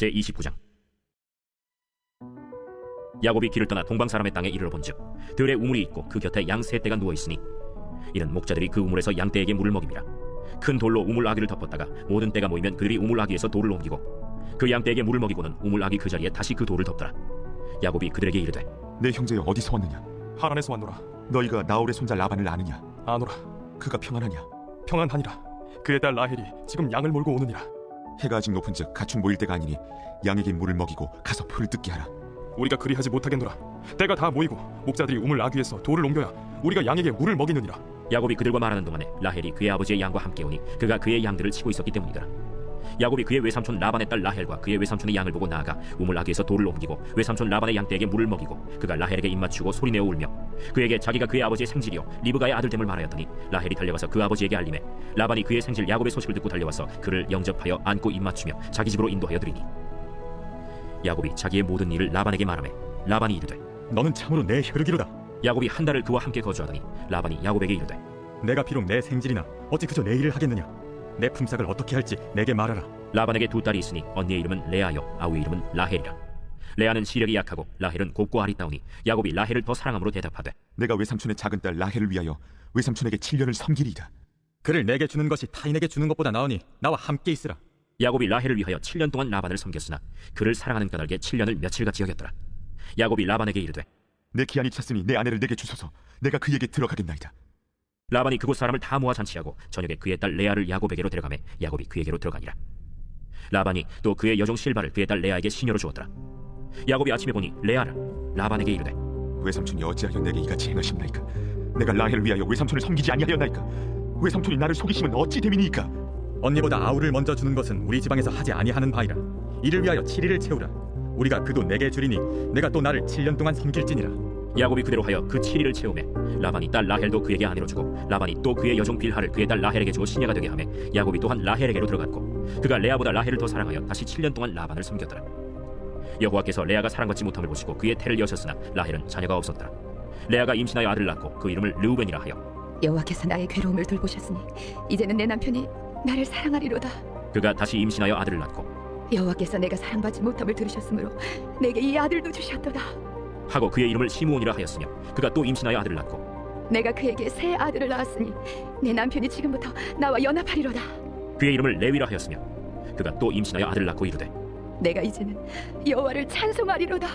제29장. 야곱이 길을 떠나 동방 사람의 땅에 이르러 본즉 들에 우물이 있고 그 곁에 양 세 떼가 누워 있으니 이는 목자들이 그 우물에서 양 떼에게 물을 먹입니다. 큰 돌로 우물 아귀를 덮었다가 모든 떼가 모이면 그들이 우물 아귀에서 돌을 옮기고 그 양 떼에게 물을 먹이고는 우물 아귀 그 자리에 다시 그 돌을 덮더라. 야곱이 그들에게 이르되 내 형제여 어디서 왔느냐? 하란에서 왔노라. 너희가 나홀의 손자 라반을 아느냐? 아노라. 그가 평안하냐? 평안하니라. 그의 딸 라헬이 지금 양을 몰고 오느니라. 해가 아직 높은즉 가축 모일 때가 아니니 양에게 물을 먹이고 가서 풀을 뜯게 하라. 우리가 그리하지 못하겠노라. 때가 다 모이고 목자들이 우물 아귀에서 돌을 옮겨야 우리가 양에게 물을 먹이느니라. 야곱이 그들과 말하는 동안에 라헬이 그의 아버지의 양과 함께 오니 그가 그의 양들을 치고 있었기 때문이더라. 야곱이 그의 외삼촌 라반의 딸 라헬과 그의 외삼촌의 양을 보고 나아가 우물 아귀에서 돌을 옮기고 외삼촌 라반의 양떼에게 물을 먹이고 그가 라헬에게 입맞추고 소리내어 울며 그에게 자기가 그의 아버지의 생질이요 리브가의 아들됨을 말하였더니 라헬이 달려가서 그 아버지에게 알리매 라반이 그의 생질 야곱의 소식을 듣고 달려와서 그를 영접하여 안고 입맞추며 자기 집으로 인도하여 드리니 야곱이 자기의 모든 일을 라반에게 말하매 라반이 이르되 너는 참으로 내 혈육이로다. 야곱이 한 달을 그와 함께 거주하더니 라반이 야곱에게 이르되 내가 비록 내 생질이나 어찌 그저 내 일을 하겠느냐. 내 품삯을 어떻게 할지 내게 말하라. 라반에게 두 딸이 있으니 언니의 이름은 레아요 아우의 이름은 라헬이라. 레아는 시력이 약하고 라헬은 곱고 아리따우니 야곱이 라헬을 더 사랑함으로 대답하되 내가 외삼촌의 작은 딸 라헬을 위하여 외삼촌에게 7년을 섬기리이다. 그를 내게 주는 것이 타인에게 주는 것보다 나으니 나와 함께 있으라. 야곱이 라헬을 위하여 7년 동안 라반을 섬겼으나 그를 사랑하는 까닭에 7년을 며칠같이 여겼더라. 야곱이 라반에게 이르되 내 기한이 찼으니 내 아내를 내게 주소서. 내가 그에게 들어가겠나이다. 라반이 그곳 사람을 다 모아 잔치하고 저녁에 그의 딸 레아를 야곱에게로 데려가매 야곱이 그에게로 들어가니라. 라반이 또 그의 여종 실바를 그의 딸 레아에게 시녀로 주었더라. 야곱이 아침에 보니 레아를 라반에게 이르되 외삼촌이 어찌하여 내게 이같이 행하십나이까? 내가 라헬을 위하여 외삼촌을 섬기지 아니하였나이까? 외삼촌이 나를 속이시면 어찌 됨이니까? 언니보다 아우를 먼저 주는 것은 우리 지방에서 하지 아니하는 바이라. 이를 위하여 7일을 채우라. 우리가 그도 내게 주리니 내가 또 나를 7년 동안 섬길지니라. 야곱이 그대로 하여 그 7일을 채우매 라반이 딸 라헬도 그에게 아내로 주고 라반이 또 그의 여종 빌하를 그의 딸 라헬에게 주어 시녀가 되게 하매 야곱이 또한 라헬에게로 들어갔고 그가 레아보다 라헬을 더 사랑하여 다시 7년 동안 라반을 섬겼더라. 여호와께서 레아가 사랑받지 못함을 보시고 그의 태를 여셨으나 라헬은 자녀가 없었더라. 레아가 임신하여 아들을 낳고 그 이름을 르우벤이라 하여 여호와께서 나의 괴로움을 돌보셨으니 이제는 내 남편이 나를 사랑하리로다. 그가 다시 임신하여 아들을 낳고 여호와께서 내가 사랑받지 못함을 들으셨으므로 내게 이 아들도 주셨도다. 하고 그의 이름을 시므온이라 하였으며 그가 또 임신하여 아들을 낳고 내가 그에게 새 아들을 낳았으니 내 남편이 지금부터 나와 연합하리로다. 그의 이름을 레위라 하였으며 그가 또 임신하여 아들을 낳고 이르되 내가 이제는 여호와를 찬송하리로다.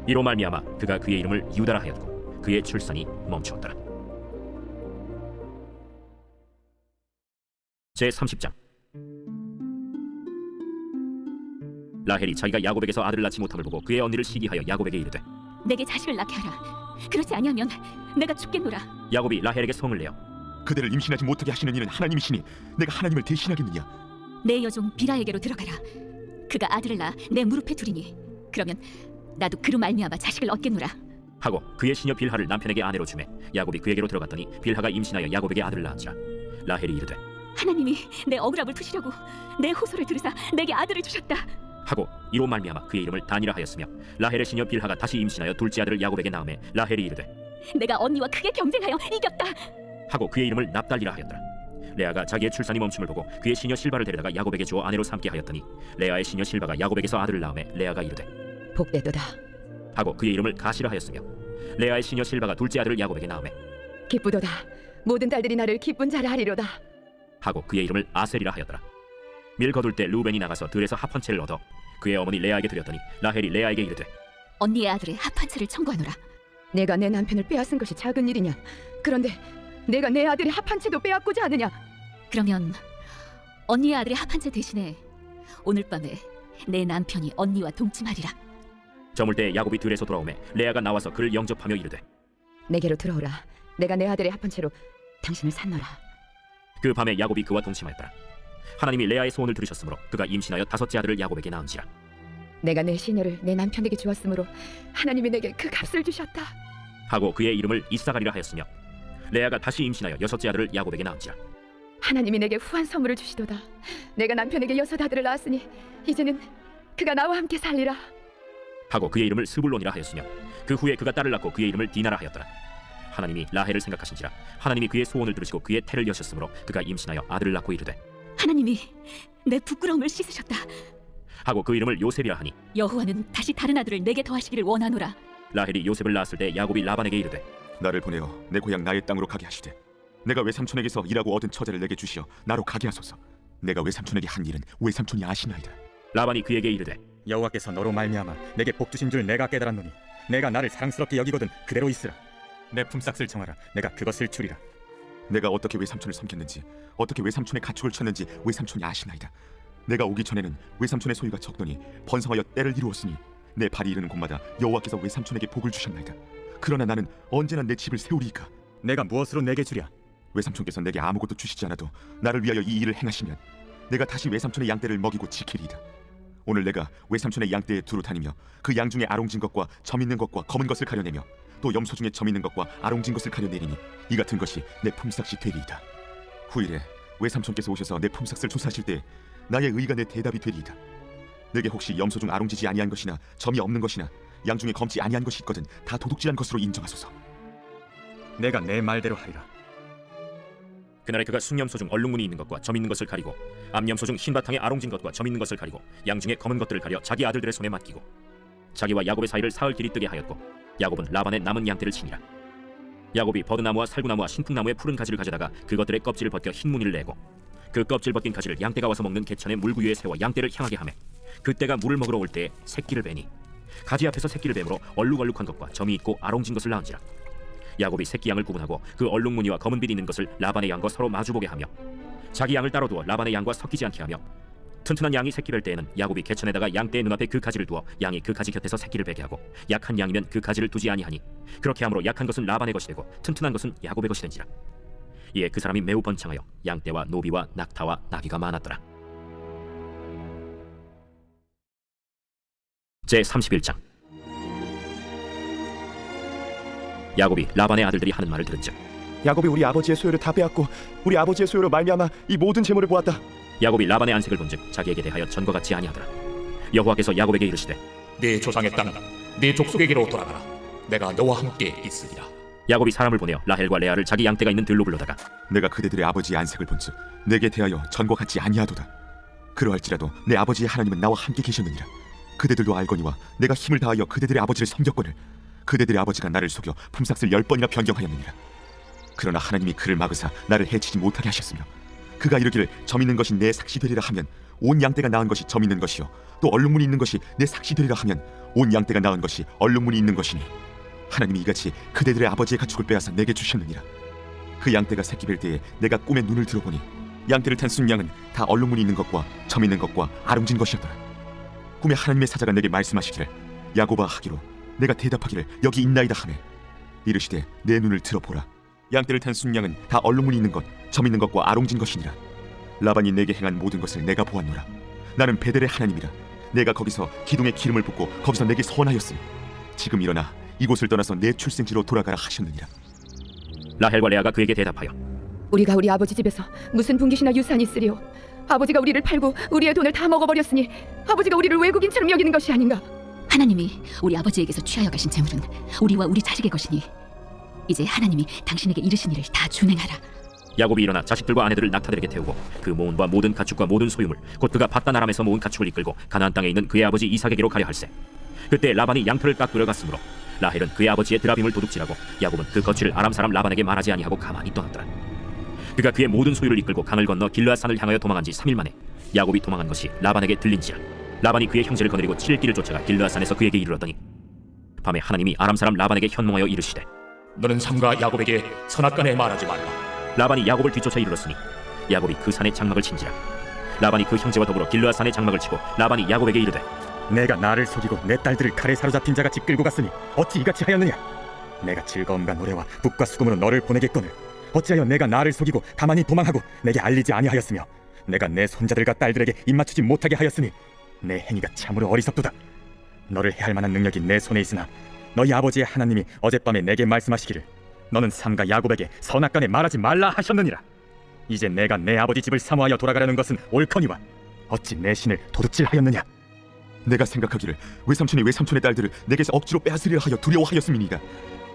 이로 말미암아 그가 그의 이름을 유다라 하였고 그의 출산이 멈추었더라. 제30장. 라헬이 자기가 야곱에게서 아들을 낳지 못함을 보고 그의 언니를 시기하여 야곱에게 이르되 내게 자식을 낳게 하라. 그렇지 아니하면 내가 죽겠노라. 야곱이 라헬에게 성을 내어 그대를 임신하지 못하게 하시는 이는 하나님이시니 내가 하나님을 대신하겠느냐? 내 여종 비라에게로 들어가라. 그가 아들을 낳아 내 무릎에 두리니 그러면 나도 그로 말미암아 자식을 얻겠노라. 하고 그의 시녀 빌하를 남편에게 아내로 주매 야곱이 그에게로 들어갔더니 빌하가 임신하여 야곱에게 아들을 낳은지라. 라헬이 이르되 하나님이 내 억울함을 푸시려고 내 호소를 들으사 내게 아들을 주셨다. 하고 이로 말미암아 그의 이름을 단이라 하였으며 라헬의 시녀 빌하가 다시 임신하여 둘째 아들을 야곱에게 낳음에 라헬이 이르되 내가 언니와 크게 경쟁하여 이겼다. 하고 그의 이름을 납달리라 하였더라. 레아가 자기의 출산이 멈춤을 보고 그의 시녀 실바를 데려다가 야곱에게 주어 아내로 삼게 하였더니 레아의 시녀 실바가 야곱에게서 아들을 낳음에 레아가 이르되 복되도다. 하고 그의 이름을 가시라 하였으며 레아의 시녀 실바가 둘째 아들을 야곱에게 낳음에 기쁘도다. 모든 딸들이 나를 기쁜 자라 하리로다. 하고 그의 이름을 아셀이라 하였더라. 밀 거둘 때 루벤이 나가서 들에서 합 한 채를 얻어 그의 어머니 레아에게 드렸더니 라헬이 레아에게 이르되 언니의 아들의 합 한 채를 청구하노라. 내가 내 남편을 빼앗은 것이 작은 일이냐? 그런데 내가 내 아들의 합 한 채도 빼앗고자 하느냐? 그러면 언니의 아들의 합 한 채 대신에 오늘 밤에 내 남편이 언니와 동침하리라. 저물 때 야곱이 들에서 돌아오매 레아가 나와서 그를 영접하며 이르되 내게로 들어오라. 내가 내 아들의 합 한 채로 당신을 산노라. 그 밤에 야곱이 그와 동침하였더라. 하나님이 레아의 소원을 들으셨으므로 그가 임신하여 다섯째 아들을 야곱에게 낳은지라. 내가 내 시녀를 내 남편에게 주었으므로 하나님이 내게 그 값을 주셨다. 하고 그의 이름을 이사가리라 하였으며 레아가 다시 임신하여 여섯째 아들을 야곱에게 낳은지라. 하나님이 내게 후한 선물을 주시도다. 내가 남편에게 여섯 아들을 낳았으니 이제는 그가 나와 함께 살리라. 하고 그의 이름을 스불론이라 하였으며 그 후에 그가 딸을 낳고 그의 이름을 디나라 하였더라. 하나님이 라헬을 생각하신지라 하나님이 그의 소원을 들으시고 그의 태를 여셨으므로 그가 임신하여 아들을 낳고 이르되 하나님이 내 부끄러움을 씻으셨다. 하고 그 이름을 요셉이라 하니 여호와는 다시 다른 아들을 내게 더하시기를 원하노라. 라헬이 요셉을 낳았을 때 야곱이 라반에게 이르되 나를 보내어 내 고향 나의 땅으로 가게 하시되 내가 외삼촌에게서 일하고 얻은 처자를 내게 주시어 나로 가게 하소서. 내가 외삼촌에게 한 일은 외삼촌이 아시나이다. 라반이 그에게 이르되 여호와께서 너로 말미암아 내게 복 주신 줄 내가 깨달았노니 내가 나를 사랑스럽게 여기거든 그대로 있으라. 내 품삯을 정하라. 내가 그것을 주리라. 내가 어떻게 외삼촌을 섬겼는지 어떻게 외삼촌의 가축을 쳤는지 외삼촌이 아시나이다. 내가 오기 전에는 외삼촌의 소유가 적더니 번성하여 때를 이루었으니 내 발이 이르는 곳마다 여호와께서 외삼촌에게 복을 주셨나이다. 그러나 나는 언제나 내 집을 세우리이까. 내가 무엇으로 내게 주랴? 외삼촌께서 내게 아무것도 주시지 않아도 나를 위하여 이 일을 행하시면 내가 다시 외삼촌의 양떼를 먹이고 지키리이다. 오늘 내가 외삼촌의 양떼에 두루 다니며 그 양 중에 아롱진 것과 점 있는 것과 검은 것을 가려내며 또 염소 중에 점 있는 것과 아롱진 것을 가려내리니 이 같은 것이 내 품삯이 되리이다. 후일에 외삼촌께서 오셔서 내 품삯을 조사하실 때 나의 의가 내 대답이 되리이다. 내게 혹시 염소 중 아롱지지 아니한 것이나 점이 없는 것이나 양 중에 검지 아니한 것이 있거든 다 도둑질한 것으로 인정하소서. 내가 내 말대로 하리라. 그날에 그가 숭염소 중 얼룩무늬 있는 것과 점 있는 것을 가리고 암염소 중 흰 바탕에 아롱진 것과 점 있는 것을 가리고 양 중에 검은 것들을 가려 자기 아들들의 손에 맡기고 자기와 야곱의 사이를 사흘 길이 뜨게 하였고 야곱은 라반의 남은 양떼를 치니라. 야곱이 버드나무와 살구나무와 신풍나무의 푸른 가지를 가져다가 그것들의 껍질을 벗겨 흰 무늬를 내고 그 껍질 벗긴 가지를 양떼가 와서 먹는 개천의 물구 위에 세워 양떼를 향하게 하매 그때가 물을 먹으러 올 때에 새끼를 베니 가지 앞에서 새끼를 뱀으로 얼룩얼룩한 것과 점이 있고 아롱진 것을 낳은지라. 야곱이 새끼 양을 구분하고 그 얼룩무늬와 검은 빛 있는 것을 라반의 양과 서로 마주보게 하며 자기 양을 따로 두어 라반의 양과 섞이지 않게 하며 튼튼한 양이 새끼 뵐 때에는 야곱이 개천에다가 양떼의 눈앞에 그 가지를 두어 양이 그 가지 곁에서 새끼를 베게 하고 약한 양이면 그 가지를 두지 아니하니 그렇게 함으로 약한 것은 라반의 것이 되고 튼튼한 것은 야곱의 것이 된지라. 이에 그 사람이 매우 번창하여 양떼와 노비와 낙타와 나귀가 많았더라. 제31장. 야곱이 라반의 아들들이 하는 말을 들은즉 야곱이 우리 아버지의 소유를 다 빼앗고 우리 아버지의 소유로 말미암아 이 모든 재물을 보았다. 야곱이 라반의 안색을 본즉 자기에게 대하여 전과 같지 아니하더라. 여호와께서 야곱에게 이르시되 네 조상의 땅, 네 족속에게로 돌아가라. 내가 너와 함께 있으리라. 야곱이 사람을 보내어 라헬과 레아를 자기 양떼가 있는 들로 불러다가 내가 그대들의 아버지의 안색을 본즉 내게 대하여 전과 같지 아니하도다. 그러할지라도 내 아버지의 하나님은 나와 함께 계셨느니라. 그대들도 알거니와 내가 힘을 다하여 그대들의 아버지를 섬겼거늘 그대들의 아버지가 나를 속여 품삯을 10번이나 변경하였느니라. 그러나 하나님이 그를 막으사 나를 해치지 못하게 하셨으며 그가 이르기를 점 있는 것이 내 삭시 되리라 하면 온 양떼가 낳은 것이 점 있는 것이요 또 얼룩무늬 있는 것이 내 삭시 되리라 하면 온 양떼가 낳은 것이 얼룩무늬 있는 것이니 하나님이 이같이 그대들의 아버지의 가축을 빼앗아 내게 주셨느니라. 그 양떼가 새끼 뵐 때에 내가 꿈에 눈을 들어보니 양떼를 탄 순양은 다 얼룩무늬 있는 것과 점 있는 것과 아롱진 것이었더라. 꿈에 하나님의 사자가 내게 말씀하시기를 야곱아 하기로 내가 대답하기를 여기 있나이다 하매 이르시되 내 눈을 들어보라. 양떼를 탄 순양은 다 얼룩무늬 있는 것, 점 있는 것과 아롱진 것이니라. 라반이 내게 행한 모든 것을 내가 보았노라. 나는 베델의 하나님이라. 내가 거기서 기둥에 기름을 붓고 거기서 내게 선하였으니 지금 일어나 이곳을 떠나서 내 출생지로 돌아가라 하셨느니라. 라헬과 레아가 그에게 대답하여 우리가 우리 아버지 집에서 무슨 분깃이나 유산이 있으리요? 아버지가 우리를 팔고 우리의 돈을 다 먹어버렸으니 아버지가 우리를 외국인처럼 여기는 것이 아닌가? 하나님이 우리 아버지에게서 취하여 가신 재물은 우리와 우리 자식의 것이니 이제 하나님이 당신에게 이르신 일을 다 준행하라. 야곱이 일어나 자식들과 아내들을 낙타들에게 태우고 그 모은 바 모든 가축과 모든 소유물 곧 그가 밧단 아람에서 모은 가축을 이끌고 가나안 땅에 있는 그의 아버지 이삭에게로 가려 할세. 그때 라반이 양털을 깎으려 갔으므로 라헬은 그의 아버지의 드라빔을 도둑질하고 야곱은 그 거취를 아람 사람 라반에게 말하지 아니하고 가만히 떠났더라. 그가 그의 모든 소유를 이끌고 강을 건너 길르앗산을 향하여 도망한 지 3일 만에 야곱이 도망한 것이 라반에게 들린지라. 라반이 그의 형제를 거느리고 7일 길을 쫓아가 길르앗산에서 그에게 이르렀더니 밤에 하나님이 아람 사람 라반에게 현몽하여 이르시되 너는 삼가 야곱에게 선악간에 말하지 말라. 라반이 야곱을 뒤쫓아 이르렀으니 야곱이 그 산에 장막을 친지라. 라반이 그 형제와 더불어 길르앗산에 장막을 치고 라반이 야곱에게 이르되 내가 나를 속이고 내 딸들을 칼에 사로잡힌 자가 집 끌고 갔으니 어찌 이같이 하였느냐? 내가 즐거움과 노래와 북과 수금으로 너를 보내겠거늘 어찌하여 내가 나를 속이고 가만히 도망하고 내게 알리지 아니하였으며 내가 내 손자들과 딸들에게 입맞추지 못하게 하였으니 내 행위가 참으로 어리석도다. 너를 해할 만한 능력이 내 손에 있으나 너희 아버지의 하나님이 어젯밤에 내게 말씀하시기를 너는 삼가 야곱에게 선악간에 말하지 말라 하셨느니라. 이제 내가 내 아버지 집을 사모하여 돌아가려는 것은 옳거니와 어찌 내 신을 도둑질하였느냐? 내가 생각하기를 외삼촌이 외삼촌의 딸들을 내게서 억지로 빼앗으리라 하여 두려워하였음이니이다.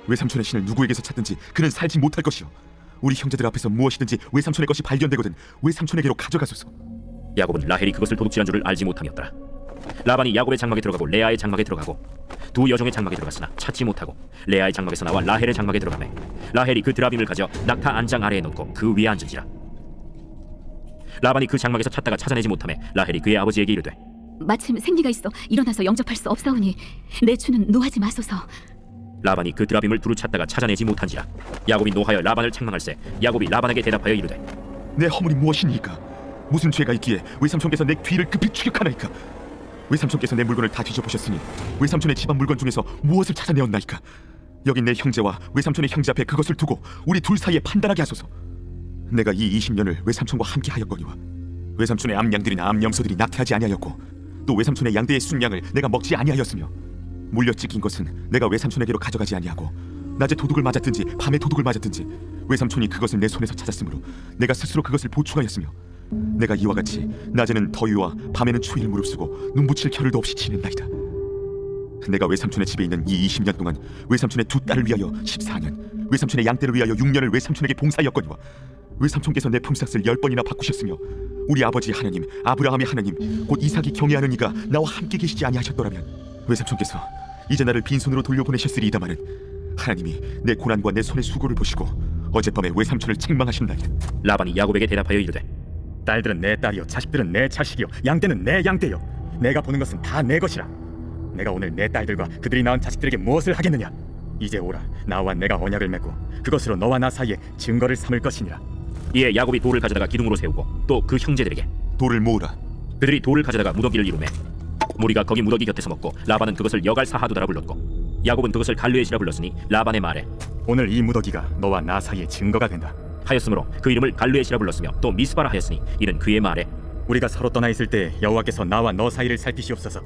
외삼촌의 신을 누구에게서 찾든지 그는 살지 못할 것이요 우리 형제들 앞에서 무엇이든지 외삼촌의 것이 발견되거든 외삼촌에게로 가져가소서. 야곱은 라헬이 그것을 도둑질한 줄을 알지 못함이었더라. 라반이 야곱의 장막에 들어가고 레아의 장막에 들어가고 두 여종의 장막에 들어갔으나 찾지 못하고 레아의 장막에서 나와 라헬의 장막에 들어가매 라헬이 그 드라빔을 가져 낙타 안장 아래에 놓고 그 위에 앉은지라. 라반이 그 장막에서 찾다가 찾아내지 못하매 라헬이 그의 아버지에게 이르되 마침 생리가 있어 일어나서 영접할 수 없사오니 내 주는 노하지 마소서. 라반이 그 드라빔을 두루 찾다가 찾아내지 못한지라. 야곱이 노하여 라반을 책망할세 야곱이 라반에게 대답하여 이르되 내 허물이 무엇이니까? 무슨 죄가 있기에 외삼촌께서 내 귀를 급히 추격하나이까? 외삼촌께서 내 물건을 다 뒤져보셨으니 외삼촌의 집안 물건 중에서 무엇을 찾아내었나이까? 여기 내 형제와 외삼촌의 형제 앞에 그것을 두고 우리 둘 사이에 판단하게 하소서. 내가 이 20년을 외삼촌과 함께 하였거니와 외삼촌의 암양들이나 암염소들이 낙태하지 아니하였고 또 외삼촌의 양대의 순양을 내가 먹지 아니하였으며 물려 찢긴 것은 내가 외삼촌에게로 가져가지 아니하고 낮에 도둑을 맞았든지 밤에 도둑을 맞았든지 외삼촌이 그것을 내 손에서 찾았으므로 내가 스스로 그것을 보충하였으며 내가 이와 같이 낮에는 더위와 밤에는 추위를 무릅쓰고 눈붙일 겨를도 없이 지낸나이다. 내가 외삼촌의 집에 있는 이 20년 동안 외삼촌의 두 딸을 위하여 14년 외삼촌의 양떼를 위하여 6년을 외삼촌에게 봉사하였거니와 외삼촌께서 내 품삯을 10번이나 바꾸셨으며 우리 아버지 하나님 아브라함의 하나님 곧 이삭이 경외하는 이가 나와 함께 계시지 아니하셨더라면 외삼촌께서 이제 나를 빈손으로 돌려보내셨으리이다마는 하나님이 내 고난과 내 손의 수고를 보시고 어젯밤에 외삼촌을 책망하셨나이다. 라반이 야곱에게 대답하여 이르되 딸들은 내 딸이요 자식들은 내 자식이요 양떼는 내 양떼요 내가 보는 것은 다 내 것이라. 내가 오늘 내 딸들과 그들이 낳은 자식들에게 무엇을 하겠느냐? 이제 오라 나와 내가 언약을 맺고 그것으로 너와 나 사이에 증거를 삼을 것이니라. 이에 야곱이 돌을 가져다가 기둥으로 세우고 또 그 형제들에게 돌을 모으라. 그들이 돌을 가져다가 무더기를 이루매 무리가 거기 무더기 곁에서 먹고 라반은 그것을 여갈 사하두다라 불렀고 야곱은 그것을 갈르엣이라 불렀으니 라반의 말에 오늘 이 무더기가 너와 나 사이에 증거가 된다 하였으므로 그 이름을 갈르엣이라 불렀으며 또 미스바라 하였으니 이는 그의 말에 우리가 서로 떠나 있을 때 여호와께서 나와 너 사이를 살피시옵소서.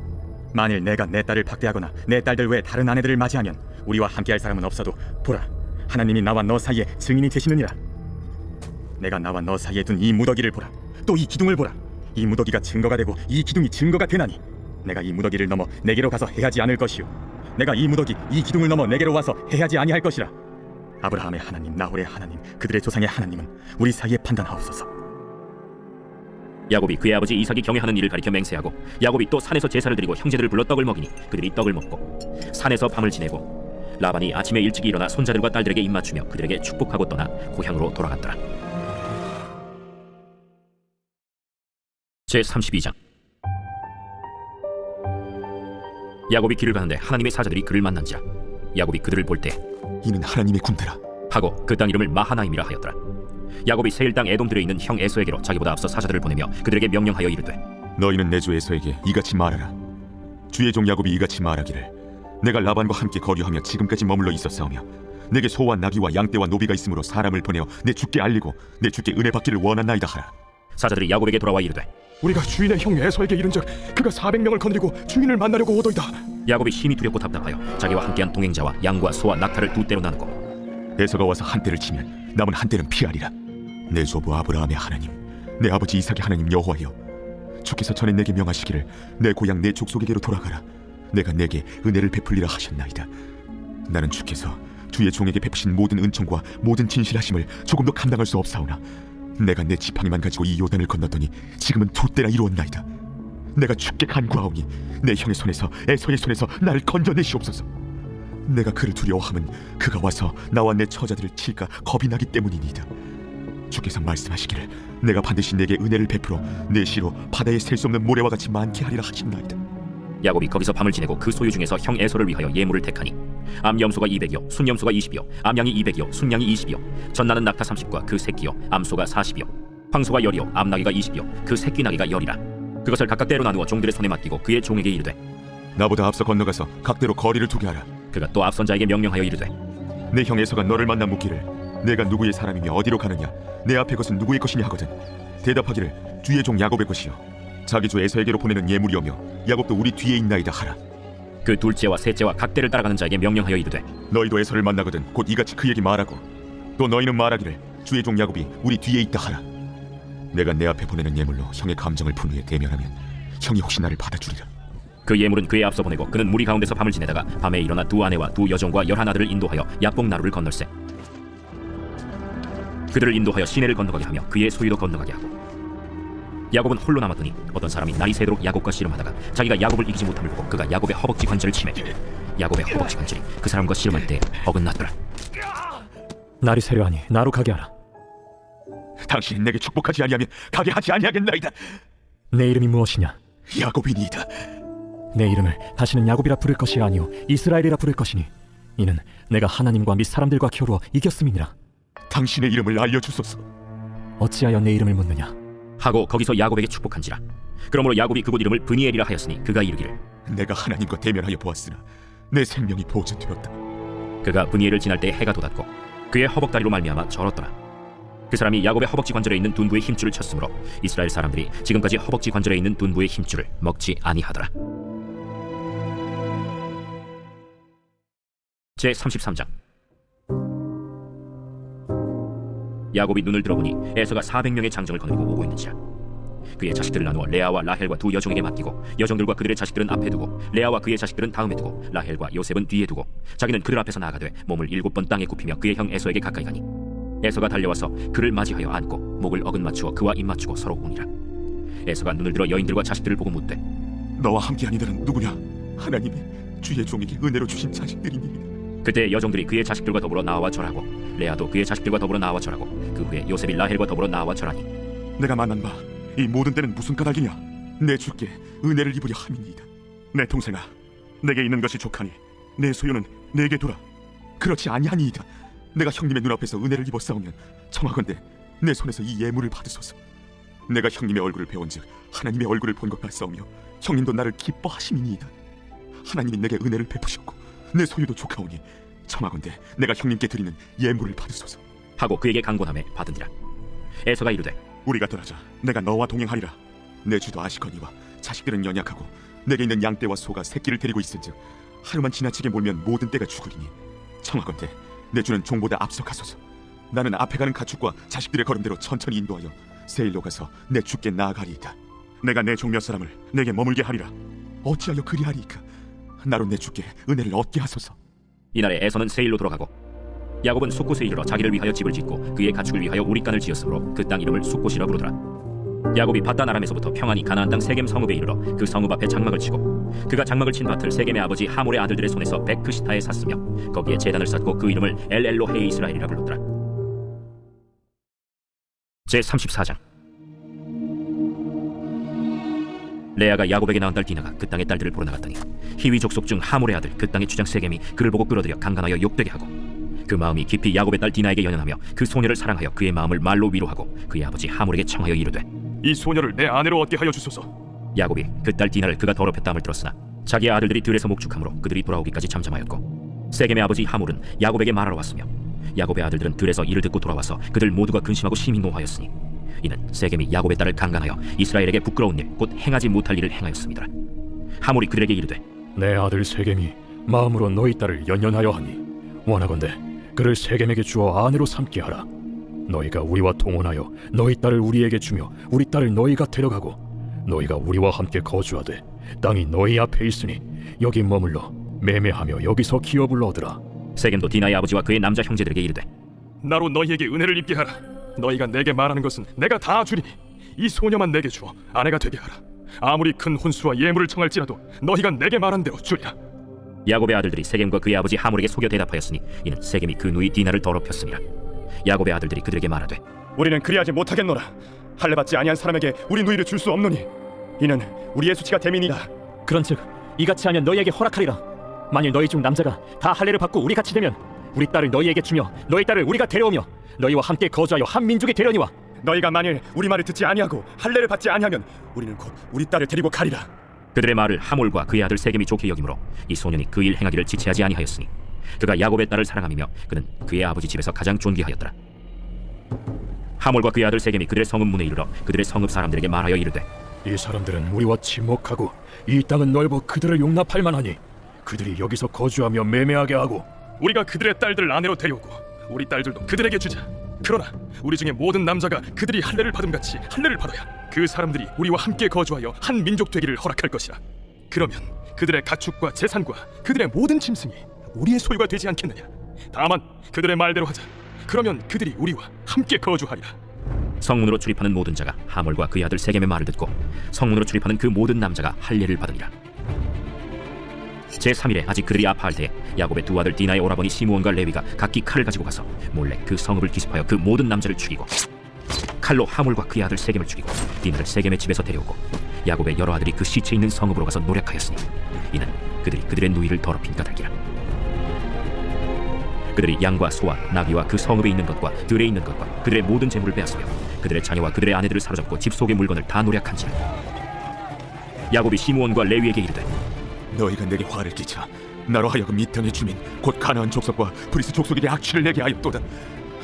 만일 내가 내 딸을 박대하거나 내 딸들 외에 다른 아내들을 맞이하면 우리와 함께할 사람은 없어도 보라 하나님이 나와 너 사이에 증인이 되시느니라. 내가 나와 너 사이에 둔 이 무더기를 보라. 또 이 기둥을 보라. 이 무더기가 증거가 되고 이 기둥이 증거가 되나니 내가 이 무더기를 넘어 내게로 가서 해하지 않을 것이요 내가 이 무더기 이 기둥을 넘어 내게로 와서 해하지 아니할 것이라. 아브라함의 하나님 나홀의 하나님 그들의 조상의 하나님은 우리 사이에 판단하옵소서. 야곱이 그의 아버지 이삭이 경외하는 일을 가리켜 맹세하고 야곱이 또 산에서 제사를 드리고 형제들을 불러 떡을 먹이니 그들이 떡을 먹고 산에서 밤을 지내고 라반이 아침에 일찍 일어나 손자들과 딸들에게 입맞추며 그들에게 축복하고 떠나 고향으로 돌아갔더라. 제32장. 야곱이 길을 가는데 하나님의 사자들이 그를 만난지라. 야곱이 그들을 볼 때 이는 하나님의 군대라. 하고 그 땅 이름을 마하나임이라 하였더라. 야곱이 세일 땅 에돔들에 있는 형 에서에게로 자기보다 앞서 사자들을 보내며 그들에게 명령하여 이르되 너희는 내 주 에서에게 이같이 말하라. 주의 종 야곱이 이같이 말하기를 내가 라반과 함께 거류하며 지금까지 머물러 있었사오며 내게 소와 나귀와 양떼와 노비가 있으므로 사람을 보내어 내 주께 알리고 내 주께 은혜 받기를 원하나이다 하라. 사자들이 야곱에게 돌아와 이르되 우리가 주인의 형 에서에게 이른즉 그가 400명을 거느리고 주인을 만나려고 오더이다. 야곱이 심히 두렵고 답답하여 자기와 함께한 동행자와 양과 소와 낙타를 두 떼로 나누고 에서가 와서 한 떼를 치면 남은 한 떼는 피하리라. 내 조부 아브라함의 하나님 내 아버지 이삭의 하나님 여호와여 주께서 전에 내게 명하시기를 내 고향 내 족속에게로 돌아가라. 내가 내게 은혜를 베풀리라 하셨나이다. 나는 주께서 주의 종에게 베푸신 모든 은총과 모든 진실하심을 조금도 감당할 수 없사오나 내가 내 지팡이만 가지고 이 요단을 건넜더니 지금은 두 때나 이루었나이다. 내가 주께 간구하오니 내 형의 손에서 에서의 손에서 나를 건져내시옵소서. 내가 그를 두려워함은 그가 와서 나와 내 처자들을 칠까 겁이 나기 때문이니이다. 주께서 말씀하시기를 내가 반드시 내게 은혜를 베풀어 내 시로 바다에 셀 수 없는 모래와 같이 많게 하리라 하신나이다. 야곱이 거기서 밤을 지내고 그 소유 중에서 형 에서를 위하여 예물을 택하니 암염소가 200여 순염소가 20여 암양이 200여 순양이 20여 전나는 낙타 30과 그 새끼여 암소가 40여 황소가 10여 암나귀가 20여 그 새끼 나귀가 10이라. 그것을 각각 때로 나누어 종들의 손에 맡기고 그의 종에게 이르되 나보다 앞서 건너가서 각대로 거리를 두게 하라. 그가 또 앞선 자에게 명령하여 이르되 내 형 에서가 너를 만나 묻기를 내가 누구의 사람이며 어디로 가느냐 내 앞에 것은 누구의 것이냐 하거든 대답하기를 주의 종 야곱의 것이요 자기 주 에서에게로 보내는 예물이오며 야곱도 우리 뒤에 있나이다 하라. 그 둘째와 셋째와 각대를 따라가는 자에게 명령하여 이르되 너희도 에서를 만나거든 곧 이같이 그에게 말하고 또 너희는 말하기를 주의 종 야곱이 우리 뒤에 있다 하라. 내가 내 앞에 보내는 예물로 형의 감정을 푼 후에 대면하면 형이 혹시 나를 받아주리라. 그 예물은 그의 앞서 보내고 그는 무리 가운데서 밤을 지내다가 밤에 일어나 두 아내와 두 여종과 11아들을 인도하여 야복 나루를 건널세. 그들을 인도하여 시내를 건너가게 하며 그의 소유도 건너가게 하고 야곱은 홀로 남았더니 어떤 사람이 날이 새도록 야곱과 씨름하다가 자기가 야곱을 이기지 못함을 보고 그가 야곱의 허벅지 관절을 치매 야곱의 허벅지 관절이 그 사람과 씨름할 때 어긋났더라. 날이 새려하니 나로 가게 하라. 당신이 내게 축복하지 아니하면 가게 하지 아니하겠나이다. 내 이름이 무엇이냐? 야곱이니이다. 내 이름을 다시는 야곱이라 부를 것이 아니요 이스라엘이라 부를 것이니 이는 내가 하나님과 및 사람들과 겨루어 이겼음이니라. 당신의 이름을 알려주소서. 어찌하여 내 이름을 묻느냐? 하고 거기서 야곱에게 축복한지라. 그러므로 야곱이 그곳 이름을 브니엘이라 하였으니 그가 이르기를 내가 하나님과 대면하여 보았으나 내 생명이 보존되었다. 그가 브니엘을 지날 때 해가 돋았고 그의 허벅다리로 말미암아 절었더라. 그 사람이 야곱의 허벅지 관절에 있는 둔부의 힘줄을 쳤으므로 이스라엘 사람들이 지금까지 허벅지 관절에 있는 둔부의 힘줄을 먹지 아니하더라. 제 33장. 야곱이 눈을 들어보니 에서가 400명의 장정을 거느리고 오고 있는지라. 그의 자식들을 나누어 레아와 라헬과 두 여종에게 맡기고 여종들과 그들의 자식들은 앞에 두고 레아와 그의 자식들은 다음에 두고 라헬과 요셉은 뒤에 두고 자기는 그들 앞에서 나아가되 몸을 7번 땅에 굽히며 그의 형 에서에게 가까이 가니 에서가 달려와서 그를 맞이하여 안고 목을 어긋 맞추어 그와 입 맞추고 서로 우니라. 에서가 눈을 들어 여인들과 자식들을 보고 묻되 너와 함께한 이들은 누구냐? 하나님이 주의 종에게 은혜로 주신 자식들이니. 그때 여종들이 그의 자식들과 더불어 나와 절하고 레아도 그의 자식들과 더불어 나와 절하고 그 후에 요셉이 라헬과 더불어 나와 절하니 내가 만난 바 이 모든 때는 무슨 까닭이냐? 내 주께 은혜를 입으려 함이니이다. 내 동생아, 내게 있는 것이 족하니 내 소유는 내게 두라. 그렇지 아니하니이다. 내가 형님의 눈앞에서 은혜를 입었사오면 청하건대 내 손에서 이 예물을 받으소서. 내가 형님의 얼굴을 배운즉 하나님의 얼굴을 본 것 같사오며 형님도 나를 기뻐하심이니이다. 하나님이 내게 은혜를 베푸셨고 내 소유도 족하오니 청하건대 내가 형님께 드리는 예물을 받으소서. 하고 그에게 강권함에 받으니라. 에서가 이르되 우리가 떠나자. 내가 너와 동행하리라. 내 주도 아시거니와 자식들은 연약하고 내게 있는 양떼와 소가 새끼를 데리고 있은즉 하루만 지나치게 몰면 모든 떼가 죽으리니 청하건대 내 주는 종보다 앞서 가소서. 나는 앞에 가는 가축과 자식들의 걸음대로 천천히 인도하여 세일로 가서 내 주께 나아가리이다. 내가 내 종 몇 사람을 내게 머물게 하리라. 어찌하여 그리하리이까? 나로 내 주께 은혜를 얻게 하소서. 이날에 에서는 세일로 돌아가고 야곱은 숫곳에 이르러 자기를 위하여 집을 짓고 그의 가축을 위하여 우릿간을 지었으므로 그 땅 이름을 숫곳이라 부르더라. 야곱이 밧단 아람에서부터 평안히 가나안 땅 세겜 성읍에 이르러 그 성읍 앞에 장막을 치고 그가 장막을 친 밭을 세겜의 아버지 하몰의 아들들의 손에서 베크시타에 샀으며 거기에 제단을 쌓고 그 이름을 엘엘로헤 이스라엘이라 불렀더라. 제 34장. 레아가 야곱에게 낳은 딸 디나가 그 땅의 딸들을 보러 나갔더니 히위 족속 중 하몰의 아들 그 땅의 주장 세겜이 그를 보고 끌어들여 강간하여 욕되게 하고 그 마음이 깊이 야곱의 딸 디나에게 연연하며 그 소녀를 사랑하여 그의 마음을 말로 위로하고 그의 아버지 하몰에게 청하여 이르되 이 소녀를 내 아내로 얻게 하여 주소서. 야곱이 그 딸 디나를 그가 더럽혔다함을 들었으나 자기의 아들들이 들에서 목축함으로 그들이 돌아오기까지 잠잠하였고 세겜의 아버지 하몰은 야곱에게 말하러 왔으며 야곱의 아들들은 들에서 이를 듣고 돌아와서 그들 모두가 근심하고 심히 노하였으니 이는 세겜이 야곱의 딸을 강간하여 이스라엘에게 부끄러운 일 곧 행하지 못할 일을 행하였습니다. 하몰이 그들에게 이르되 내 아들 세겜이 마음으로 너희 딸을 연연하여 하니 원하건대 그를 세겜에게 주어 아내로 삼게 하라. 너희가 우리와 동원하여 너희 딸을 우리에게 주며 우리 딸을 너희가 데려가고 너희가 우리와 함께 거주하되 땅이 너희 앞에 있으니 여기 머물러 매매하며 여기서 기업을 얻으라. 세겜도 디나의 아버지와 그의 남자 형제들에게 이르되 나로 너희에게 은혜를 입게 하라. 너희가 내게 말하는 것은 내가 다 주리니 이 소녀만 내게 주어 아내가 되게 하라. 아무리 큰 혼수와 예물을 청할지라도 너희가 내게 말한 대로 주리라. 야곱의 아들들이 세겜과 그의 아버지 하몰에게 속여 대답하였으니 이는 세겜이 그 누이 디나를 더럽혔습니다. 야곱의 아들들이 그들에게 말하되 우리는 그리하지 못하겠노라. 할례 받지 아니한 사람에게 우리 누이를 줄 수 없노니 이는 우리의 수치가 됨이니라. 그런즉 이같이 하면 너희에게 허락하리라. 만일 너희 중 남자가 다 할례를 받고 우리 같이 되면 우리 딸을 너희에게 주며 너희 딸을 우리가 데려오며 너희와 함께 거주하여 한 민족이 되려니와 너희가 만일 우리 말을 듣지 아니하고 할례를 받지 아니하면 우리는 곧 우리 딸을 데리고 가리라. 그들의 말을 하몰과 그의 아들 세겜이 좋게 여기므로 이 소년이 그 일 행하기를 지체하지 아니하였으니 그가 야곱의 딸을 사랑함이며 그는 그의 아버지 집에서 가장 존귀하였더라. 하몰과 그의 아들 세겜이 그들의 성읍 문에 이르러 그들의 성읍 사람들에게 말하여 이르되 이 사람들은 우리와 친목하고 이 땅은 넓어 그들을 용납할 만하니 그들이 여기서 거주하며 매매하게 하고 우리가 그들의 딸들을 아내로 데려오고 우리 딸들도 그들에게 주자. 그러나 우리 중에 모든 남자가 그들이 할례를 받음같이 할례를 받아야 그 사람들이 우리와 함께 거주하여 한 민족 되기를 허락할 것이라. 그러면 그들의 가축과 재산과 그들의 모든 짐승이 우리의 소유가 되지 않겠느냐. 다만 그들의 말대로 하자. 그러면 그들이 우리와 함께 거주하리라. 성문으로 출입하는 모든 자가 하몰과 그의 아들 세겜의 말을 듣고 성문으로 출입하는 그 모든 남자가 할례를 받으니라. 제3일에 아직 그들이 아파할 때에 야곱의 두 아들 디나의 오라버니 시므온과 레위가 각기 칼을 가지고 가서 몰래 그 성읍을 기습하여 그 모든 남자를 죽이고 칼로 하몰과 그의 아들 세겜을 죽이고 디나를 세겜의 집에서 데려오고 야곱의 여러 아들이 그 시체 있는 성읍으로 가서 노략하였으니 이는 그들이 그들의 누이를 더럽힌 까닭이라. 그들이 양과 소와 나귀와 그 성읍에 있는 것과 들에 있는 것과 그들의 모든 재물을 빼앗으며 그들의 자녀와 그들의 아내들을 사로잡고 집 속의 물건을 다 노략한지라. 야곱이 시므온과 레위에게 이르되 너희가 내게 화를 끼쳐 나로 하여금 이 땅의 주민 곧 가나안 족속과 브리스 족속에게 악취를 내게 하였도다.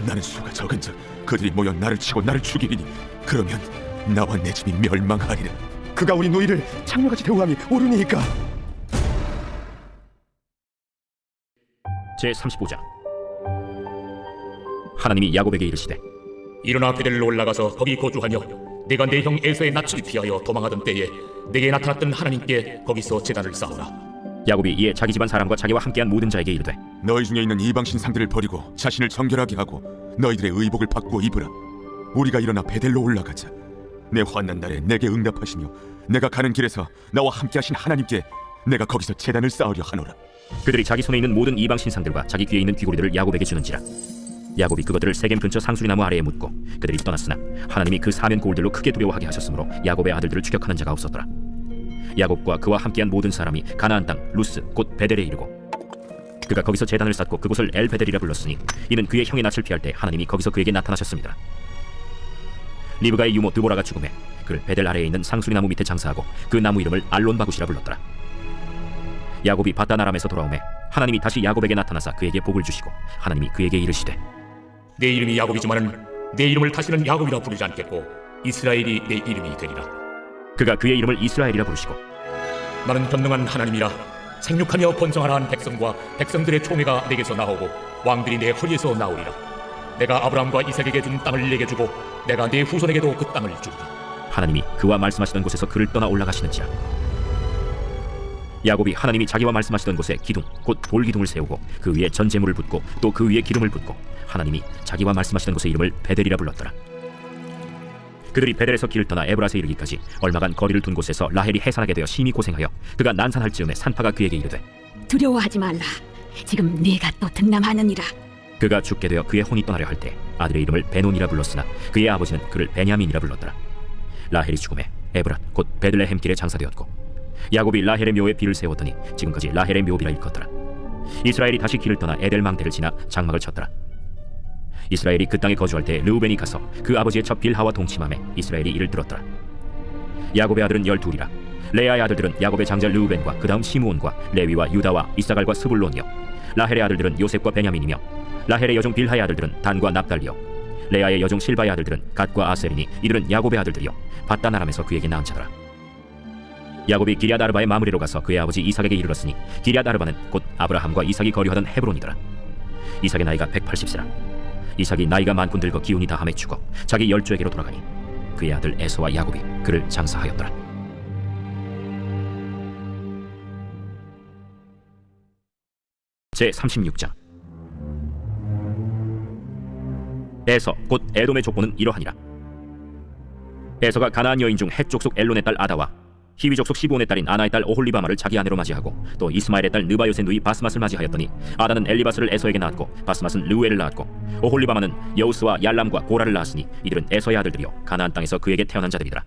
나는 수가 적은즉 그들이 모여 나를 치고 나를 죽이리니 그러면 나와 내 집이 멸망하리라. 그가 우리 누이를 창녀같이 대우함이 옳으니까. 제35장. 하나님이 야곱에게 이르시되 일어나 베델로 올라가서 거기 거주하며 내가 내 형 에서의 낯을 피하여 도망하던 때에 내게 나타났던 하나님께 거기서 제단을 쌓으라. 야곱이 이에 자기 집안 사람과 자기와 함께한 모든 자에게 이르되 너희 중에 있는 이방 신상들을 버리고 자신을 정결하게 하고 너희들의 의복을 바꾸어 입으라. 우리가 일어나 베델로 올라가자. 내 환난 날에 내게 응답하시며 내가 가는 길에서 나와 함께하신 하나님께 내가 거기서 제단을 쌓으려 하노라. 그들이 자기 손에 있는 모든 이방 신상들과 자기 귀에 있는 귀고리들을 야곱에게 주는지라. 야곱이 그것들을 세겜 근처 상수리나무 아래에 묻고 그들이 떠났으나 하나님이 그 사면 고울들로 크게 두려워하게 하셨으므로 야곱의 아들들을 추격하는 자가 없었더라. 야곱과 그와 함께한 모든 사람이 가나안 땅 루스 곧 베델에 이르고 그가 거기서 제단을 쌓고 그곳을 엘베델이라 불렀으니 이는 그의 형의 낯을 피할 때 하나님이 거기서 그에게 나타나셨습니다. 리브가의 유모 드보라가 죽음에 그를 베델 아래에 있는 상수리나무 밑에 장사하고 그 나무 이름을 알론바굿이라 불렀더라. 야곱이 바단 아람에서 돌아오매 하나님이 다시 야곱에게 나타나사 그에게 복을 주시고 하나님이 그에게 이르시되 내 이름이 야곱이지만은 내 이름을 다시는 야곱이라 부르지 않겠고 이스라엘이 내 이름이 되리라. 그가 그의 이름을 이스라엘이라 부르시고 나는 전능한 하나님이라. 생육하며 번성하라 한 백성과 백성들의 총회가 내게서 나오고 왕들이 내 허리에서 나오리라. 내가 아브라함과 이삭에게 준 땅을 내게 주고 내가 내 후손에게도 그 땅을 주리라. 하나님이 그와 말씀하시던 곳에서 그를 떠나 올라가시는지라. 야곱이 하나님이 자기와 말씀하시던 곳에 기둥 곧 돌기둥을 세우고 그 위에 전제물을 붓고 또 그 위에 기름을 붓고 하나님이 자기와 말씀하시던 곳의 이름을 베델이라 불렀더라. 그들이 베델에서 길을 떠나 에브라스에 이르기까지 얼마간 거리를 둔 곳에서 라헬이 해산하게 되어 심히 고생하여 그가 난산할 즈음에 산파가 그에게 이르되 두려워하지 말라. 지금 네가 또 등남하느니라. 그가 죽게 되어 그의 혼이 떠나려 할 때 아들의 이름을 베논이라 불렀으나 그의 아버지는 그를 베냐민이라 불렀더라. 라헬이 죽음에 에브랏 곧 베들레헴 길에 장사되었고 야곱이 라헬의 묘에 비를 세웠더니 지금까지 라헬의 묘비라 일컫더라. 이스라엘이 다시 길을 떠나 에델망대를 지나 장막을 쳤더라. 이스라엘이 그 땅에 거주할 때 르우벤이 가서 그 아버지의 첩 빌하와 동침함에 이스라엘이 이를 들었더라. 야곱의 아들은 12이라. 레아의 아들들은 야곱의 장자 르우벤과 그 다음 시므온과 레위와 유다와 이사갈과 스불론이요 라헬의 아들들은 요셉과 베냐민이며 라헬의 여종 빌하의 아들들은 단과 납달리요 레아의 여종 실바의 아들들은 갓과 아셀이니 이들은 야곱의 아들들이요 바단 아람에서 그에게 낳은 자더라. 야곱이 기럇 아르바의 마므리로 가서 그의 아버지 이삭에게 이르렀으니 기럇 아르바는 곧 아브라함과 이삭이 거류하던 헤브론이더라. 이삭의 나이가 180세라. 이삭이 나이가 많고 늙어 기운이 다함에 죽어 자기 열조에게로 돌아가니 그의 아들 에서와 야곱이 그를 장사하였더라. 제36장. 에서 곧 에돔의 족보는 이러하니라. 에서가 가나안 여인 중 헷 족속 엘론의 딸 아다와 히위 족속 시브온의 딸인 아나의 딸 오홀리바마를 자기 아내로 맞이하고 또 이스마엘의 딸 느바요의 누이 바스맛을 맞이하였더니 아다는 엘리바스를 에서에게 낳았고 바스맛은 르우엘을 낳았고 오홀리바마는 여우스와 얄람과 고라를 낳았으니 이들은 에서의 아들들이요 가나안 땅에서 그에게 태어난 자들이더라.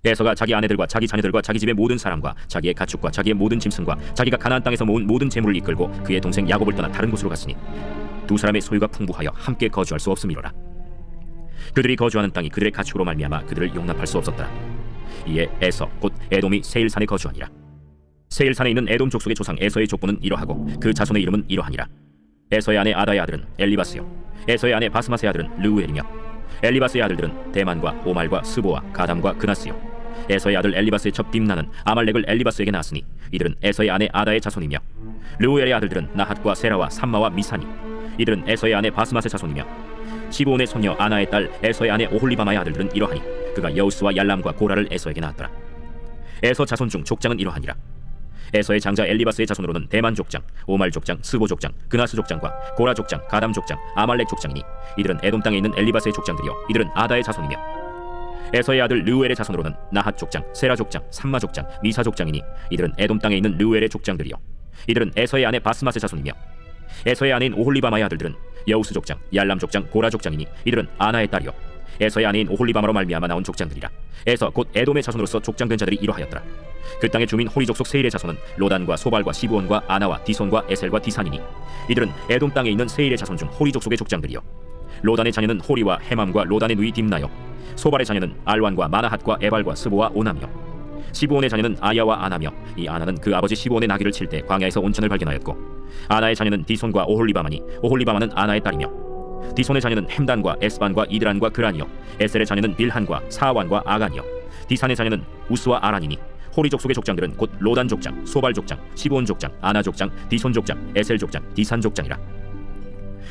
에서가 자기 아내들과 자기 자녀들과 자기 집의 모든 사람과 자기의 가축과 자기의 모든 짐승과 자기가 가나안 땅에서 모은 모든 재물을 이끌고 그의 동생 야곱을 떠나 다른 곳으로 갔으니 두 사람의 소유가 풍부하여 함께 거주할 수 없음이로라. 그들이 거주하는 땅이 그들의 가축으로 말미암아 그들을 용납할 수 없었더라. 이에 에서 곧 에돔이 세일산에 거주하니라. 세일산에 있는 에돔 족속의 조상 에서의 족보는 이러하고 그 자손의 이름은 이러하니라. 에서의 아내 아다의 아들은 엘리바스요 에서의 아내 바스맛의 아들은 르우엘이며 엘리바스의 아들들은 대만과 오말과 스보와 가담과 그나스요 에서의 아들 엘리바스의 첩 딥나는 아말렉을 엘리바스에게 낳았으니 이들은 에서의 아내 아다의 자손이며 르우엘의 아들들은 나핫과 세라와 삼마와 미사니 이들은 에서의 아내 바스맛의 자손이며 시브온의 손녀 아나의 딸 에서의 아내 오홀리바마의 아들들은 이러하니 그가 여우스와 얄람과 고라를 에서에게 낳았더라. 에서 자손 중 족장은 이러하니라. 에서의 장자 엘리바스의 자손으로는 대만 족장, 오말 족장, 스보 족장, 그나스 족장과 고라 족장, 가담 족장, 아말렉 족장이니 이들은 에돔 땅에 있는 엘리바스의 족장들이요 이들은 아다의 자손이며 에서의 아들 르우엘의 자손으로는 나핫 족장, 세라 족장, 삼마 족장, 미사 족장이니 이들은 에돔 땅에 있는 르우엘의 족장들이요 이들은 에서의 아내 바스맛의 자손이며 에서의 아내인 오홀리바마의 아들들은 여우스 족장, 얄람 족장, 고라 족장이니 이들은 아나의 딸이요 에서의 아내인 오홀리바마로 말미암아 나온 족장들이라. 에서 곧 에돔의 자손으로서 족장된 자들이 이러하였더라. 그 땅의 주민 호리 족속 세일의 자손은 로단과 소발과 시브온과 아나와 디손과 에셀과 디산이니 이들은 에돔 땅에 있는 세일의 자손 중 호리 족속의 족장들이요 로단의 자녀는 호리와 헤맘과 로단의 누이 딥나요 소발의 자녀는 알완과 마나핫과 에발과 스보와 오나며 시브온의 자녀는 아야와 아나며 이 아나는 그 아버지 시브온의 나귀를 칠 때 광야에서 온천을 발견하였고 아나의 자녀는 디손과 오홀리바마니 오홀리바마는 아나의 딸이며 디손의 자녀는 햄단과 에스반과 이드란과 그란이요 에셀의 자녀는 빌한과 사완과 아간이요 디산의 자녀는 우스와 아란이니 호리 족속의 족장들은 곧 로단 족장, 소발 족장, 시브온 족장, 아나 족장, 디손 족장, 에셀 족장, 디산 족장이라.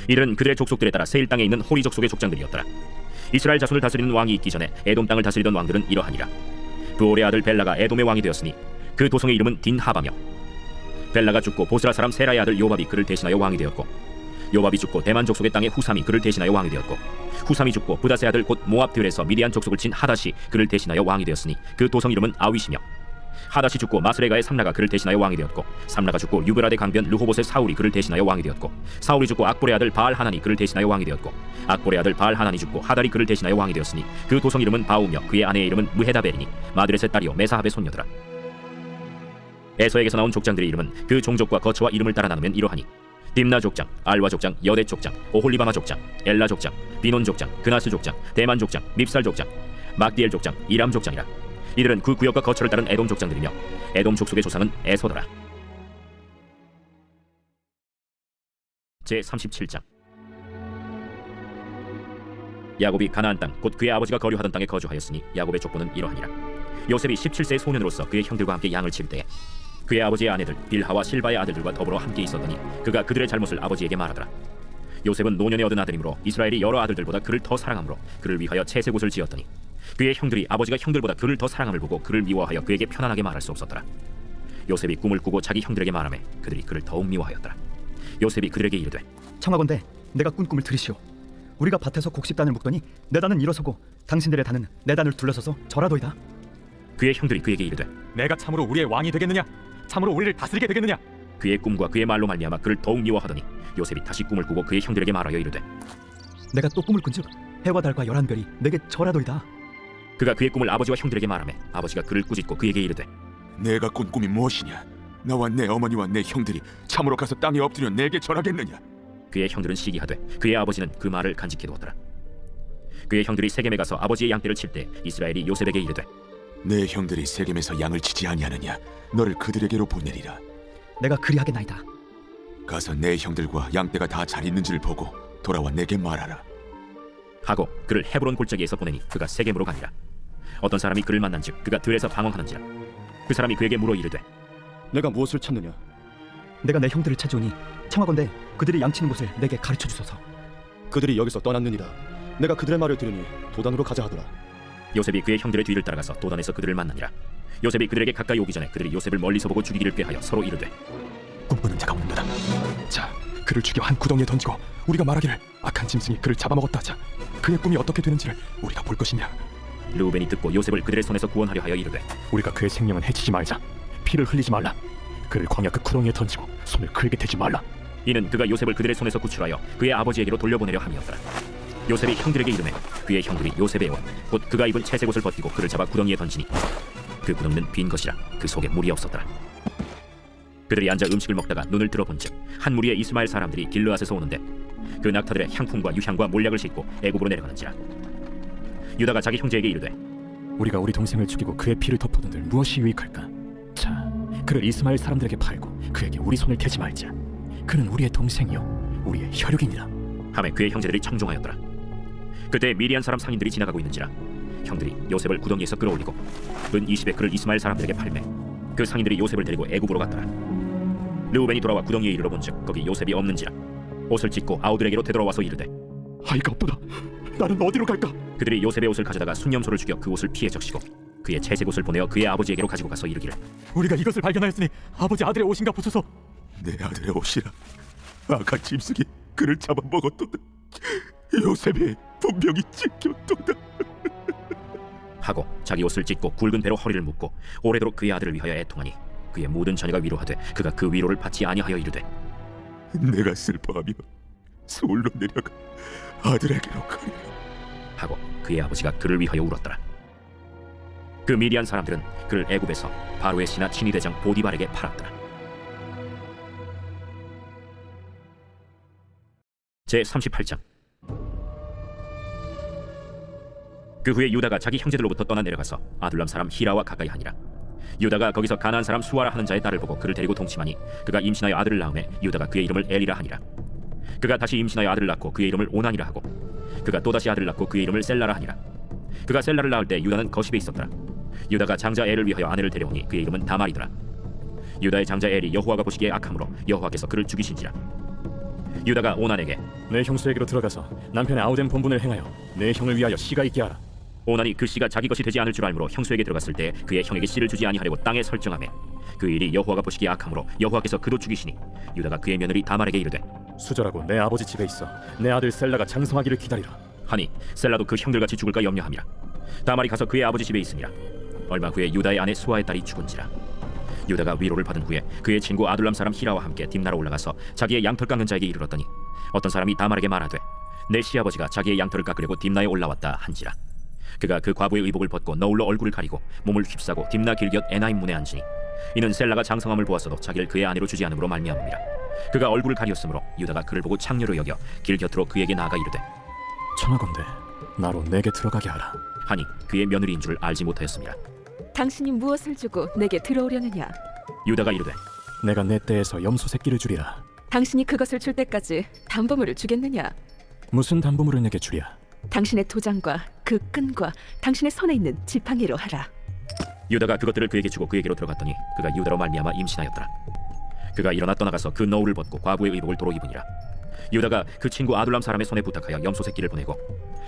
이들은 그들의 족속들에 따라 세일 땅에 있는 호리 족속의 족장들이었더라. 이스라엘 자손을 다스리는 왕이 있기 전에 에돔 땅을 다스리던 왕들은 이러하니라. 부올의 아들 벨라가 에돔의 왕이 되었으니 그 도성의 이름은 딘하바며 벨라가 죽고 보스라 사람 세라의 아들 요밥이 그를 대신하여 왕이 되었고 요밥이 죽고 대만 족속의 땅에 후삼이 그를 대신하여 왕이 되었고 후삼이 죽고 부다스의 아들 곧 모압들에서 미디안 족속을 친 하닷이 그를 대신하여 왕이 되었으니 그 도성 이름은 아윗이며 하닷이 죽고 마스레가의 삼라가 그를 대신하여 왕이 되었고 삼라가 죽고 유브라데 강변 르호봇의 사울이 그를 대신하여 왕이 되었고 사울이 죽고 악볼의 아들 바알 하난이 그를 대신하여 왕이 되었고 악볼의 아들 바알 하난이 죽고 하달이 그를 대신하여 왕이 되었으니 그 도성 이름은 바우며 그의 아내의 이름은 무헤다벨이니 마드렛의 딸이요 메사합의 손녀더라. 에서에게서 나온 족장들의 이름은 그 종족과 거처와 이름을 따라 나누면 이러하니 딥나 족장, 알와 족장, 여대 족장, 오홀리바마 족장, 엘라 족장, 비논 족장, 그나스 족장, 대만 족장, 밉살 족장, 막디엘 족장, 이람 족장이라. 이들은 그 구역과 거처를 따른 에돔 족장들이며 에돔 족속의 조상은 에서더라. 제37장. 야곱이 가나안 땅 곧 그의 아버지가 거류하던 땅에 거주하였으니 야곱의 족보는 이러하니라. 요셉이 17세의 소년으로서 그의 형들과 함께 양을 칠 때에 그의 아버지의 아내들 빌하와 실바의 아들들과 더불어 함께 있었더니 그가 그들의 잘못을 아버지에게 말하더라. 요셉은 노년에 얻은 아들이므로 이스라엘이 여러 아들들보다 그를 더 사랑하므로 그를 위하여 채색옷을 지었더니 그의 형들이 아버지가 형들보다 그를 더 사랑함을 보고 그를 미워하여 그에게 편안하게 말할 수 없었더라. 요셉이 꿈을 꾸고 자기 형들에게 말하매 그들이 그를 더욱 미워하였더라. 요셉이 그들에게 이르되 청하건대 내가 꾼 꿈을 들으시오. 우리가 밭에서 곡식단을 묶더니 내 단은 일어서고 당신들의 단은 내 단을 둘러서서 절하도이다. 그의 형들이 그에게 이르되 내가 참으로 우리의 왕이 되겠느냐? 참으로 우리를 다스리게 되겠느냐? 그의 꿈과 그의 말로 말미암아 그를 더욱 미워하더니 요셉이 다시 꿈을 꾸고 그의 형들에게 말하여 이르되 내가 또 꿈을 꾼즉 해와 달과 11별이 내게 절하도이다. 그가 그의 꿈을 아버지와 형들에게 말하매 아버지가 그를 꾸짖고 그에게 이르되 내가 꾼 꿈이 무엇이냐? 나와 내 어머니와 내 형들이 참으로 가서 땅에 엎드려 내게 절하겠느냐? 그의 형들은 시기하되 그의 아버지는 그 말을 간직해 두었더라. 그의 형들이 세겜에 가서 아버지의 양떼를 칠 때 이스라엘이 요셉에게 이르되 내 형들이 세겜에서 양을 치지 아니하느냐? 너를 그들에게로 보내리라. 내가 그리하겠나이다. 가서 내 형들과 양떼가 다 잘 있는지를 보고 돌아와 내게 말하라. 하고 그를 헤브론 골짜기에서 보내니 그가 세겜으로 가니라. 어떤 사람이 그를 만난즉 그가 들에서 방황하는지라. 그 사람이 그에게 물어 이르되 내가 무엇을 찾느냐? 내가 내 형들을 찾으오니 청하건대 그들이 양치는 곳을 내게 가르쳐 주소서. 그들이 여기서 떠났느니라. 내가 그들의 말을 들으니 도단으로 가자 하더라. 요셉이 그의 형들의 뒤를 따라가서 도단에서 그들을 만나니라. 요셉이 그들에게 가까이 오기 전에 그들이 요셉을 멀리서 보고 죽이기를 꾀하여 서로 이르되 꿈꾸는 자가 온도다. 자, 그를 죽여 한 구덩이에 던지고 우리가 말하기를 악한 짐승이 그를 잡아먹었다 하자. 그의 꿈이 어떻게 되는지를 우리가 볼 것이냐. 르우벤이 듣고 요셉을 그들의 손에서 구원하려 하여 이르되 우리가 그의 생명은 해치지 말자. 피를 흘리지 말라. 그를 광야 그 구덩이에 던지고 손을 그에게 대지 말라. 이는 그가 요셉을 그들의 손에서 구출하여 그의 아버지에게로 돌려보내려 함이었더라. 요셉이 형들에게 이르매 그의 형들이 요셉의 옷 곧 그가 입은 채색옷을 벗기고 그를 잡아 구덩이에 던지니 그 구덩이는 빈 것이라 그 속에 물이 없었더라. 그들이 앉아 음식을 먹다가 눈을 들어본즉 한 무리의 이스마엘 사람들이 길르앗에서 오는데 그 낙타들의 향품과 유향과 몰약을 싣고 애굽으로 내려가는지라. 유다가 자기 형제에게 이르되 우리가 우리 동생을 죽이고 그의 피를 덮어둔들 무엇이 유익할까? 자, 그를 이스마엘 사람들에게 팔고 그에게 우리 손을 대지 말자. 그는 우리의 동생이요 우리의 혈육이니라. 하매 그의 형제들이 청종하였더라. 그때 미디안 사람 상인들이 지나가고 있는지라 형들이 요셉을 구덩이에서 끌어올리고 은 20에 그를 이스마엘 사람들에게 팔매 그 상인들이 요셉을 데리고 애굽으로 갔더라. 르우벤이 돌아와 구덩이에 이르러 본즉 거기 요셉이 없는지라 옷을 찢고 아우들에게로 되돌아와서 이르되 아이가 없도다. 나는 어디로 갈까? 그들이 요셉의 옷을 가져다가 순념소를 죽여 그 옷을 피에 적시고 그의 채색 옷을 보내어 그의 아버지에게로 가지고 가서 이르기를 우리가 이것을 발견하였으니 아버지 아들의 옷인가 보소서. 내 아들의 옷이라. 악한 짐승이 그를 잡아먹었도다. 요셉이 분명히 찢겼도다. 하고 자기 옷을 찢고 굵은 배로 허리를 묶고 오래도록 그의 아들을 위하여 애통하니 그의 모든 자녀가 위로하되 그가 그 위로를 받지 아니하여 이르되 내가 슬퍼하며 서울로 내려가 아들에게로 가리라. 하고 그의 아버지가 그를 위하여 울었더라. 그 미디안 사람들은 그를 애굽에서 바로의 신하 친위 대장 보디발에게 팔았더라. 제 38장. 그 후에 유다가 자기 형제들로부터 떠나 내려가서 아둘람 사람 히라와 가까이 하니라. 유다가 거기서 가나안 사람 수아라 하는 자의 딸을 보고 그를 데리고 동침하니 그가 임신하여 아들을 낳음에 유다가 그의 이름을 엘이라 하니라. 그가 다시 임신하여 아들을 낳고 그의 이름을 오난이라 하고 그가 또다시 아들을 낳고 그의 이름을 셀라라 하니라. 그가 셀라를 낳을 때 유다는 거십에 있었더라. 유다가 장자 엘을 위하여 아내를 데려오니 그의 이름은 다말이더라. 유다의 장자 엘이 여호와가 보시기에 악함으로 여호와께서 그를 죽이신지라. 유다가 오난에게 내 형수에게로 들어가서 남편의 아우된 본분을 행하여 내 형을 위하여 씨가 있게 하라. 오난이 그 씨가 자기 것이 되지 않을 줄 알므로 형수에게 들어갔을 때 그의 형에게 씨를 주지 아니하려고 땅에 설정하며 그 일이 여호와가 보시기에 악함으로 여호와께서 그도 죽이시니 유다가 그의 며느리 다말에게 이르되 수절하고 내 아버지 집에 있어 내 아들 셀라가 장성하기를 기다리라. 하니 셀라도 그 형들같이 죽을까 염려함이라. 다말이 가서 그의 아버지 집에 있으니라. 얼마 후에 유다의 아내 수아의 딸이 죽은지라. 유다가 위로를 받은 후에 그의 친구 아둘람 사람 히라와 함께 딥나로 올라가서 자기의 양털 깎는 자에게 이르렀더니 어떤 사람이 다말에게 말하되 내 시아버지가 자기의 양털을 깎으려고 딥나에 올라왔다 한지라. 그가 그 과부의 의복을 벗고 너울로 얼굴을 가리고 몸을 휩싸고 딥나 길곁 에나임 문에 앉으니 이는 셀라가 장성함을 보았어도 자기를 그의 아내로 주지 않음으로 말미암음이라. 그가 얼굴을 가리었으므로 유다가 그를 보고 창녀로 여겨 길 곁으로 그에게 나아가 이르되 청하건대 나로 내게 들어가게 하라. 하니 그의 며느리인 줄 알지 못하였습니다. 당신이 무엇을 주고 내게 들어오려느냐? 유다가 이르되 내가 내 떼에서 염소 새끼를 주리라. 당신이 그것을 줄 때까지 담보물을 주겠느냐? 무슨 담보물을 내게 주랴? 당신의 도장과 그 끈과 당신의 손에 있는 지팡이로 하라. 유다가 그것들을 그에게 주고 그에게로 들어갔더니 그가 유다로 말미암아 임신하였더라. 그가 일어나 떠나가서 그 너울을 벗고 과부의 의복을 도로 입으니라. 유다가 그 친구 아둘람 사람의 손에 부탁하여 염소 새끼를 보내고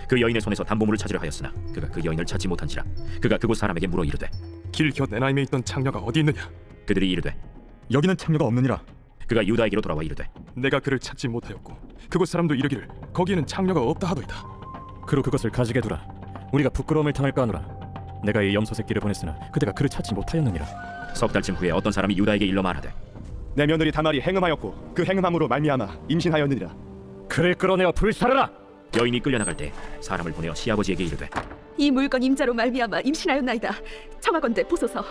그 여인의 손에서 담보물을 찾으려 하였으나 그가 그 여인을 찾지 못한지라. 그가 그곳 사람에게 물어 이르되 길 곁 에나임에 있던 창녀가 어디 있느냐? 그들이 이르되 여기는 창녀가 없느니라. 그가 유다에게로 돌아와 이르되 내가 그를 찾지 못하였고 그곳 사람도 이르기를 거기에는 창녀가 없다 하더이다. 그로 그것을 가지게 두라. 우리가 부끄러움을 당할까 하노라. 내가 이 염소 새끼를 보냈으나 그대가 그를 찾지 못하였느니라. 석 달쯤 후에 어떤 사람이 유다에게 일러 말하되 내 며느리 다말이 행음하였고 그 행음함으로 말미암아 임신하였느니라. 그를 끌어내어 불사르라. 여인이 끌려나갈 때 사람을 보내어 시아버지에게 이르되 이 물건 임자로 말미암아 임신하였나이다. 청하건대 보소서.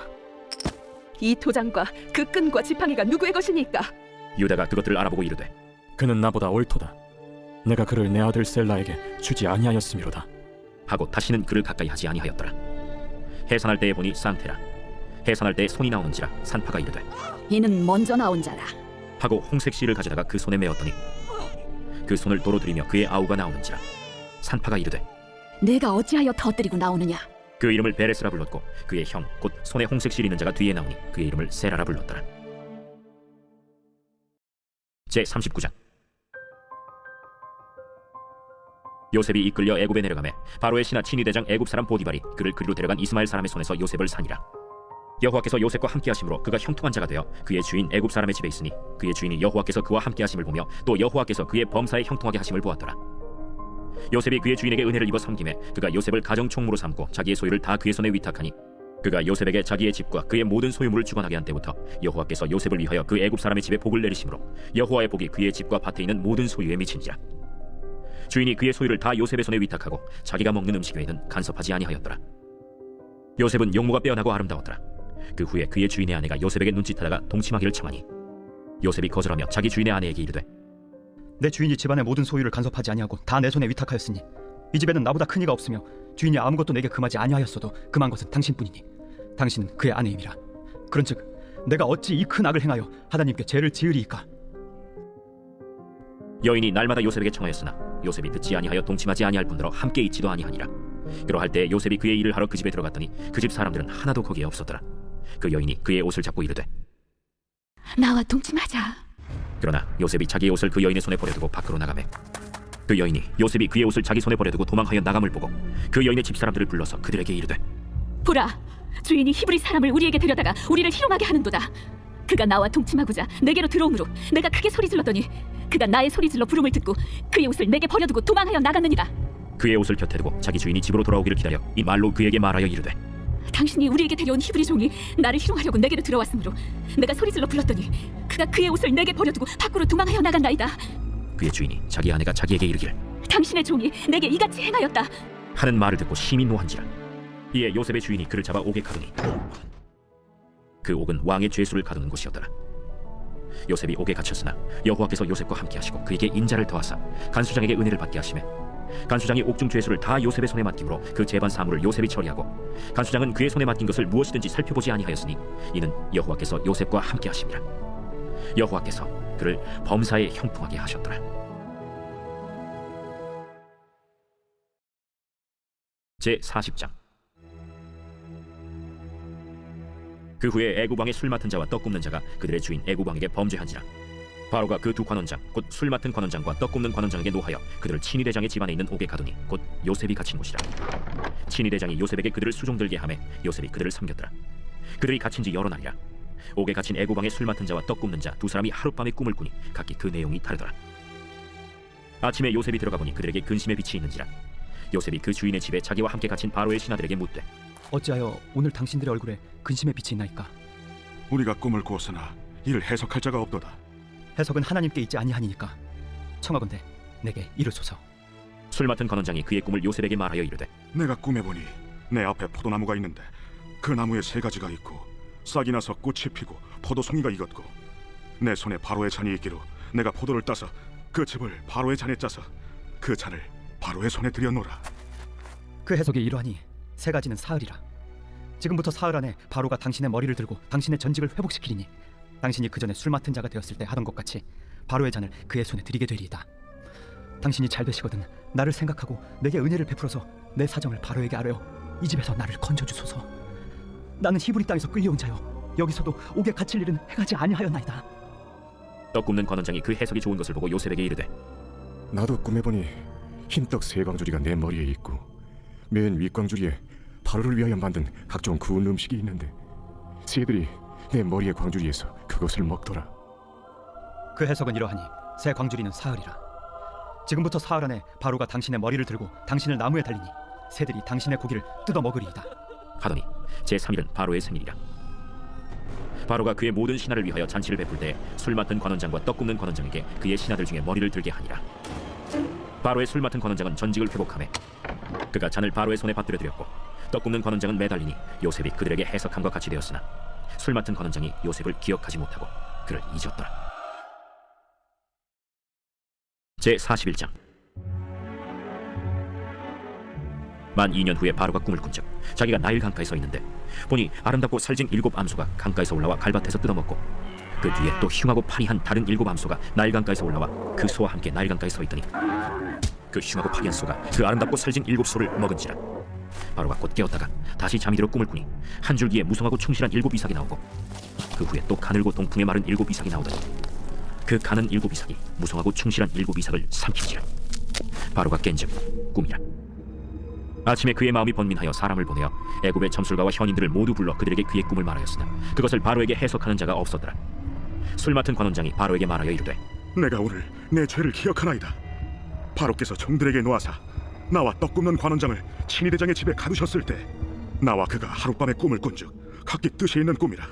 이 도장과 그 끈과 지팡이가 누구의 것이니까? 유다가 그것들을 알아보고 이르되 그는 나보다 옳도다. 내가 그를 내 아들 셀라에게 주지 아니하였음이로다. 하고 다시는 그를 가까이 하지 아니하였더라. 해산할 때에 보니 쌍태라. 해산할 때에 손이 나오는지라 산파가 이르되 이는 먼저 나온 자라. 하고 홍색 실을 가져다가 그 손에 메었더니 그 손을 도로 들이며 그의 아우가 나오는지라. 산파가 이르되 내가 어찌하여 터뜨리고 나오느냐? 그 이름을 베레스라 불렀고 그의 형 곧 손에 홍색 실 있는 자가 뒤에 나오니 그의 이름을 세라라 불렀더라. 제 39장. 요셉이 이끌려 애굽에 내려가매 바로의 신하 친위 대장 애굽 사람 보디발이 그를 그리로 데려간 이스마엘 사람의 손에서 요셉을 산이라. 여호와께서 요셉과 함께하심으로 그가 형통한 자가 되어 그의 주인 애굽 사람의 집에 있으니 그의 주인이 여호와께서 그와 함께하심을 보며 또 여호와께서 그의 범사에 형통하게 하심을 보았더라. 요셉이 그의 주인에게 은혜를 입어 섬김에 그가 요셉을 가정 총무로 삼고 자기의 소유를 다 그의 손에 위탁하니 그가 요셉에게 자기의 집과 그의 모든 소유물을 주관하게 한 때부터 여호와께서 요셉을 위하여 그 애굽 사람의 집에 복을 내리심으로 여호와의 복이 그의 집과 밭에 있는 모든 소유에 미친지라. 주인이 그의 소유를 다 요셉의 손에 위탁하고 자기가 먹는 음식 외에는 간섭하지 아니하였더라. 요셉은 용모가 빼어나고 아름다웠더라. 그 후에 그의 주인의 아내가 요셉에게 눈짓하다가 동침하기를 청하니 요셉이 거절하며 자기 주인의 아내에게 이르되 내 주인이 집안의 모든 소유를 간섭하지 아니하고 다 내 손에 위탁하였으니 이 집에는 나보다 큰 이가 없으며 주인이 아무것도 내게 금하지 아니하였어도 금한 것은 당신뿐이니 당신은 그의 아내임이라. 그런즉 내가 어찌 이 큰 악을 행하여 하나님께 죄를 지으리이까? 여인이 날마다 요셉에게 청하였으나 요셉이 듣지 아니하여 동침하지 아니할 뿐더러 함께 있지도 아니하니라. 그러할 때 요셉이 그의 일을 하러 그 집에 들어갔더니 그 집 사람들은 하나도 거기에 없었더라. 그 여인이 그의 옷을 잡고 이르되 나와 동침하자. 그러나 요셉이 자기의 옷을 그 여인의 손에 버려두고 밖으로 나가매 그 여인이 요셉이 그의 옷을 자기 손에 버려두고 도망하여 나감을 보고 그 여인의 집 사람들을 불러서 그들에게 이르되 보라, 주인이 히브리 사람을 우리에게 데려다가 우리를 희롱하게 하는도다. 그가 나와 동침하고자 내게로 들어오므로 내가 크게 소리 질렀더니 그가 나의 소리 질러 부름을 듣고 그의 옷을 내게 버려두고 도망하여 나갔느니라. 그의 옷을 곁에 두고 자기 주인이 집으로 돌아오기를 기다려 이 말로 그에게 말하여 이르되 당신이 우리에게 데려온 히브리 종이 나를 희롱하려고 내게로 들어왔으므로 내가 소리 질러 불렀더니 그가 그의 옷을 내게 버려두고 밖으로 도망하여 나간나이다. 그의 주인이 자기 아내가 자기에게 이르기를 당신의 종이 내게 이같이 행하였다 하는 말을 듣고 심히 노한지라. 이에 요셉의 주인이 그를 잡아 옥에 가두니 그 옥은 왕의 죄수를 가두는 곳이었더라. 요셉이 옥에 갇혔으나 여호와께서 요셉과 함께 하시고 그에게 인자를 더하사 간수장에게 은혜를 받게 하시매 간수장이 옥중 죄수를 다 요셉의 손에 맡김으로 그 재반 사물을 요셉이 처리하고 간수장은 그의 손에 맡긴 것을 무엇이든지 살펴보지 아니하였으니 이는 여호와께서 요셉과 함께 하심이라. 여호와께서 그를 범사에 형통하게 하셨더라. 제 40장. 그 후에 애굽 왕의 술 맡은 자와 떡 굽는 자가 그들의 주인 애굽 왕에게 범죄한지라. 바로가 그 두 관원장 곧 술 맡은 관원장과 떡 굽는 관원장에게 노하여 그들을 친위 대장의 집안에 있는 옥에 가두니 곧 요셉이 갇힌 곳이라. 친위 대장이 요셉에게 그들을 수종들게 하매 요셉이 그들을 섬겼더라. 그들이 갇힌 지 여러 날이라. 옥에 갇힌 애굽 왕의 술 맡은 자와 떡 굽는 자 두 사람이 하룻밤에 꿈을 꾸니 각기 그 내용이 다르더라. 아침에 요셉이 들어가 보니 그들에게 근심의 빛이 있는지라. 요셉이 그 주인의 집에 자기와 함께 갇힌 바로의 신하들에게 묻되 어찌하여 오늘 당신들의 얼굴에 근심의 빛이 있나이까? 우리가 꿈을 꾸었으나 이를 해석할 자가 없도다. 해석은 하나님께 있지 아니하니까 청하건대 내게 이르소서. 술 맡은 관원장이 그의 꿈을 요셉에게 말하여 이르되 내가 꿈에 보니 내 앞에 포도나무가 있는데 그 나무에 세 가지가 있고 싹이 나서 꽃이 피고 포도송이가 익었고 내 손에 바로의 잔이 있기로 내가 포도를 따서 그 즙을 바로의 잔에 짜서 그 잔을 바로의 손에 들여놓으라. 그 해석이 이러하니 세 가지는 사흘이라. 지금부터 사흘 안에 바로가 당신의 머리를 들고 당신의 전직을 회복시키리니 당신이 그 전에 술 맡은 자가 되었을 때 하던 것 같이 바로의 잔을 그의 손에 드리게 되리이다. 당신이 잘 되시거든 나를 생각하고 내게 은혜를 베풀어서 내 사정을 바로에게 아뢰어 이 집에서 나를 건져주소서. 나는 히브리 땅에서 끌려온 자요 여기서도 옥에 갇힐 일은 행하지 아니하였나이다. 떡 굽는 관원장이 그 해석이 좋은 것을 보고 요셉에게 이르되 나도 꿈에 보니 흰떡 세 광주리가 내 머리에 있고 맨 윗광주리에 바로를 위하여 만든 각종 구운 음식이 있는데 새들이 내 머리의 광주리에서 그것을 먹더라. 그 해석은 이러하니 새 광주리는 사흘이라. 지금부터 사흘 안에 바로가 당신의 머리를 들고 당신을 나무에 달리니 새들이 당신의 고기를 뜯어 먹으리이다. 하더니 제 3일은 바로의 생일이라. 바로가 그의 모든 신하를 위하여 잔치를 베풀 때 술 맡은 관원장과 떡 굽는 관원장에게 그의 신하들 중에 머리를 들게 하니라. 바로의 술 맡은 관원장은 전직을 회복하매 그가 잔을 바로의 손에 받들어 드렸고 떡 굽는 관원장은 매달리니 요셉이 그들에게 해석함과 같이 되었으나 술 맡은 관원장이 요셉을 기억하지 못하고 그를 잊었더라. 제 41장. 만 2년 후에 바로가 꿈을 꾼즉 자기가 나일 강가에 서 있는데 보니 아름답고 살진 7 암소가 강가에서 올라와 갈밭에서 뜯어먹고 그 뒤에 또 흉하고 파리한 다른 7 암소가 나일 강가에서 올라와 그 소와 함께 나일 강가에 서 있더니 그 흉하고 파리한 소가 그 아름답고 살진 7 소를 먹은지라. 바로가 곧 깨었다가 다시 잠이 들어 꿈을 꾸니 한 줄기에 무성하고 충실한 7 이삭이 나오고 그 후에 또 가늘고 동풍에 마른 7 이삭이 나오더니 그 가는 7 이삭이 무성하고 충실한 7 이삭을 삼키지라. 바로가 깬즉 꿈이라. 아침에 그의 마음이 번민하여 사람을 보내어 애굽의 점술가와 현인들을 모두 불러 그들에게 그의 꿈을 말하였으나 그것을 바로에게 해석하는 자가 없었더라. 술 맡은 관원장이 바로에게 말하여 이르되 내가 오늘 내 죄를 기억하나이다. 바로께서 종들에게 놓아사 나와 떡 굽는 관원장을 친위 대장의 집에 가두셨을 때 나와 그가 하룻밤에 꿈을 꾼즉 각기 뜻이 있는 꿈이라.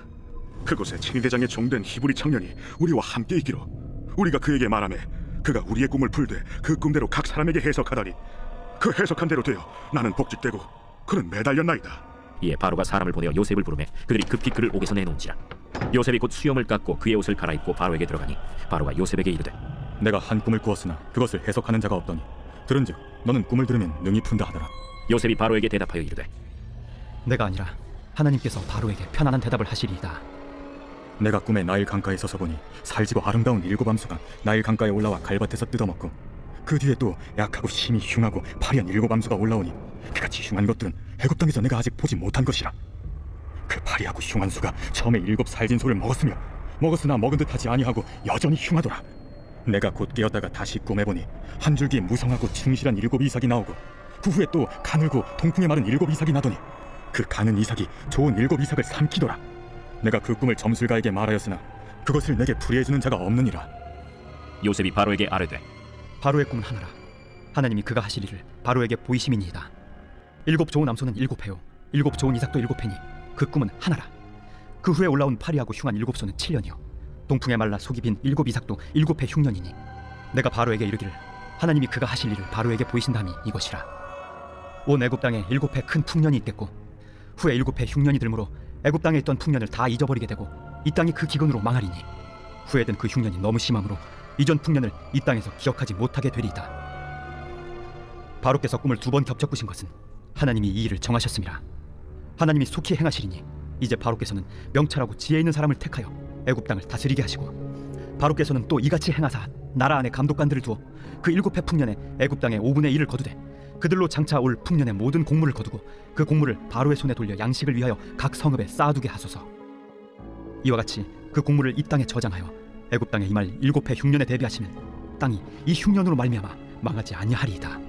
그곳에 친위 대장의 종된 히브리 청년이 우리와 함께 있기로 우리가 그에게 말하매 그가 우리의 꿈을 풀되 그 꿈대로 각 사람에게 해석하더니 그 해석한 대로 되어 나는 복직되고 그는 매달렸나이다. 이에 바로가 사람을 보내어 요셉을 부르매 그들이 급히 그를 옥에서 내놓은지라. 요셉이 곧 수염을 깎고 그의 옷을 갈아입고 바로에게 들어가니 바로가 요셉에게 이르되 내가 한 꿈을 꾸었으나 그것을 해석하는 자가 없더니 들은즉 너는 꿈을 들으면 능히 푼다 하더라. 요셉이 바로에게 대답하여 이르되 내가 아니라 하나님께서 바로에게 편안한 대답을 하시리이다. 내가 꿈에 나일 강가에 서서 보니 살지고 아름다운 7 암소가 나일 강가에 올라와 갈밭에서 뜯어먹고 그 뒤에 또 약하고 심히 흉하고 파리한 7 암소가 올라오니 그같이 흉한 것들은 애굽 땅에서 내가 아직 보지 못한 것이라. 그 파리하고 흉한 소가 처음에 7 살진 소를 먹었으나 먹은 듯 하지 아니하고 여전히 흉하더라. 내가 곧 깨었다가 다시 꿈에 보니 한 줄기에 무성하고 충실한 7 이삭이 나오고 그 후에 또 가늘고 동풍에 마른 7 이삭이 나더니 그 가는 이삭이 좋은 7 이삭을 삼키더라. 내가 그 꿈을 점술가에게 말하였으나 그것을 내게 풀이해주는 자가 없느니라. 요셉이 바로에게 아뢰되 바로의 꿈은 하나라. 하나님이 그가 하실 일을 바로에게 보이심이니이다. 7 좋은 암소는 7회요 7 좋은 이삭도 7회니 그 꿈은 하나라. 그 후에 올라온 파리하고 흉한 7소는 7년이요 동풍에 말라 속이 빈 7 이삭도 7회 흉년이니 내가 바로에게 이르기를 하나님이 그가 하실 일을 바로에게 보이신다함이 이것이라. 온 애굽 땅에 7회 큰 풍년이 있겠고 후에 7회 흉년이 들므로 애굽 땅에 있던 풍년을 다 잊어버리게 되고 이 땅이 그 기근으로 망하리니 후에된 그 흉년이 너무 심함으로 이전 풍년을 이 땅에서 기억하지 못하게 되리이다. 바로께서 꿈을 2번 겹쳐 꾸신 것은 하나님이 이 일을 정하셨습니다. 하나님이 속히 행하시리니 이제 바로께서는 명철하고 지혜 있는 사람을 택하여 애굽 땅을 다스리게 하시고 바로께서는 또 이같이 행하사 나라 안에 감독관들을 두어 그 7회 풍년에 애굽 땅의 5분의 1을 거두되 그들로 장차 올 풍년의 모든 곡물을 거두고 그 곡물을 바로의 손에 돌려 양식을 위하여 각 성읍에 쌓아두게 하소서. 이와 같이 그 곡물을 이 땅에 저장하여 애굽 땅에 임할 7회 흉년에 대비하시면 땅이 이 흉년으로 말미암아 망하지 아니하리이다.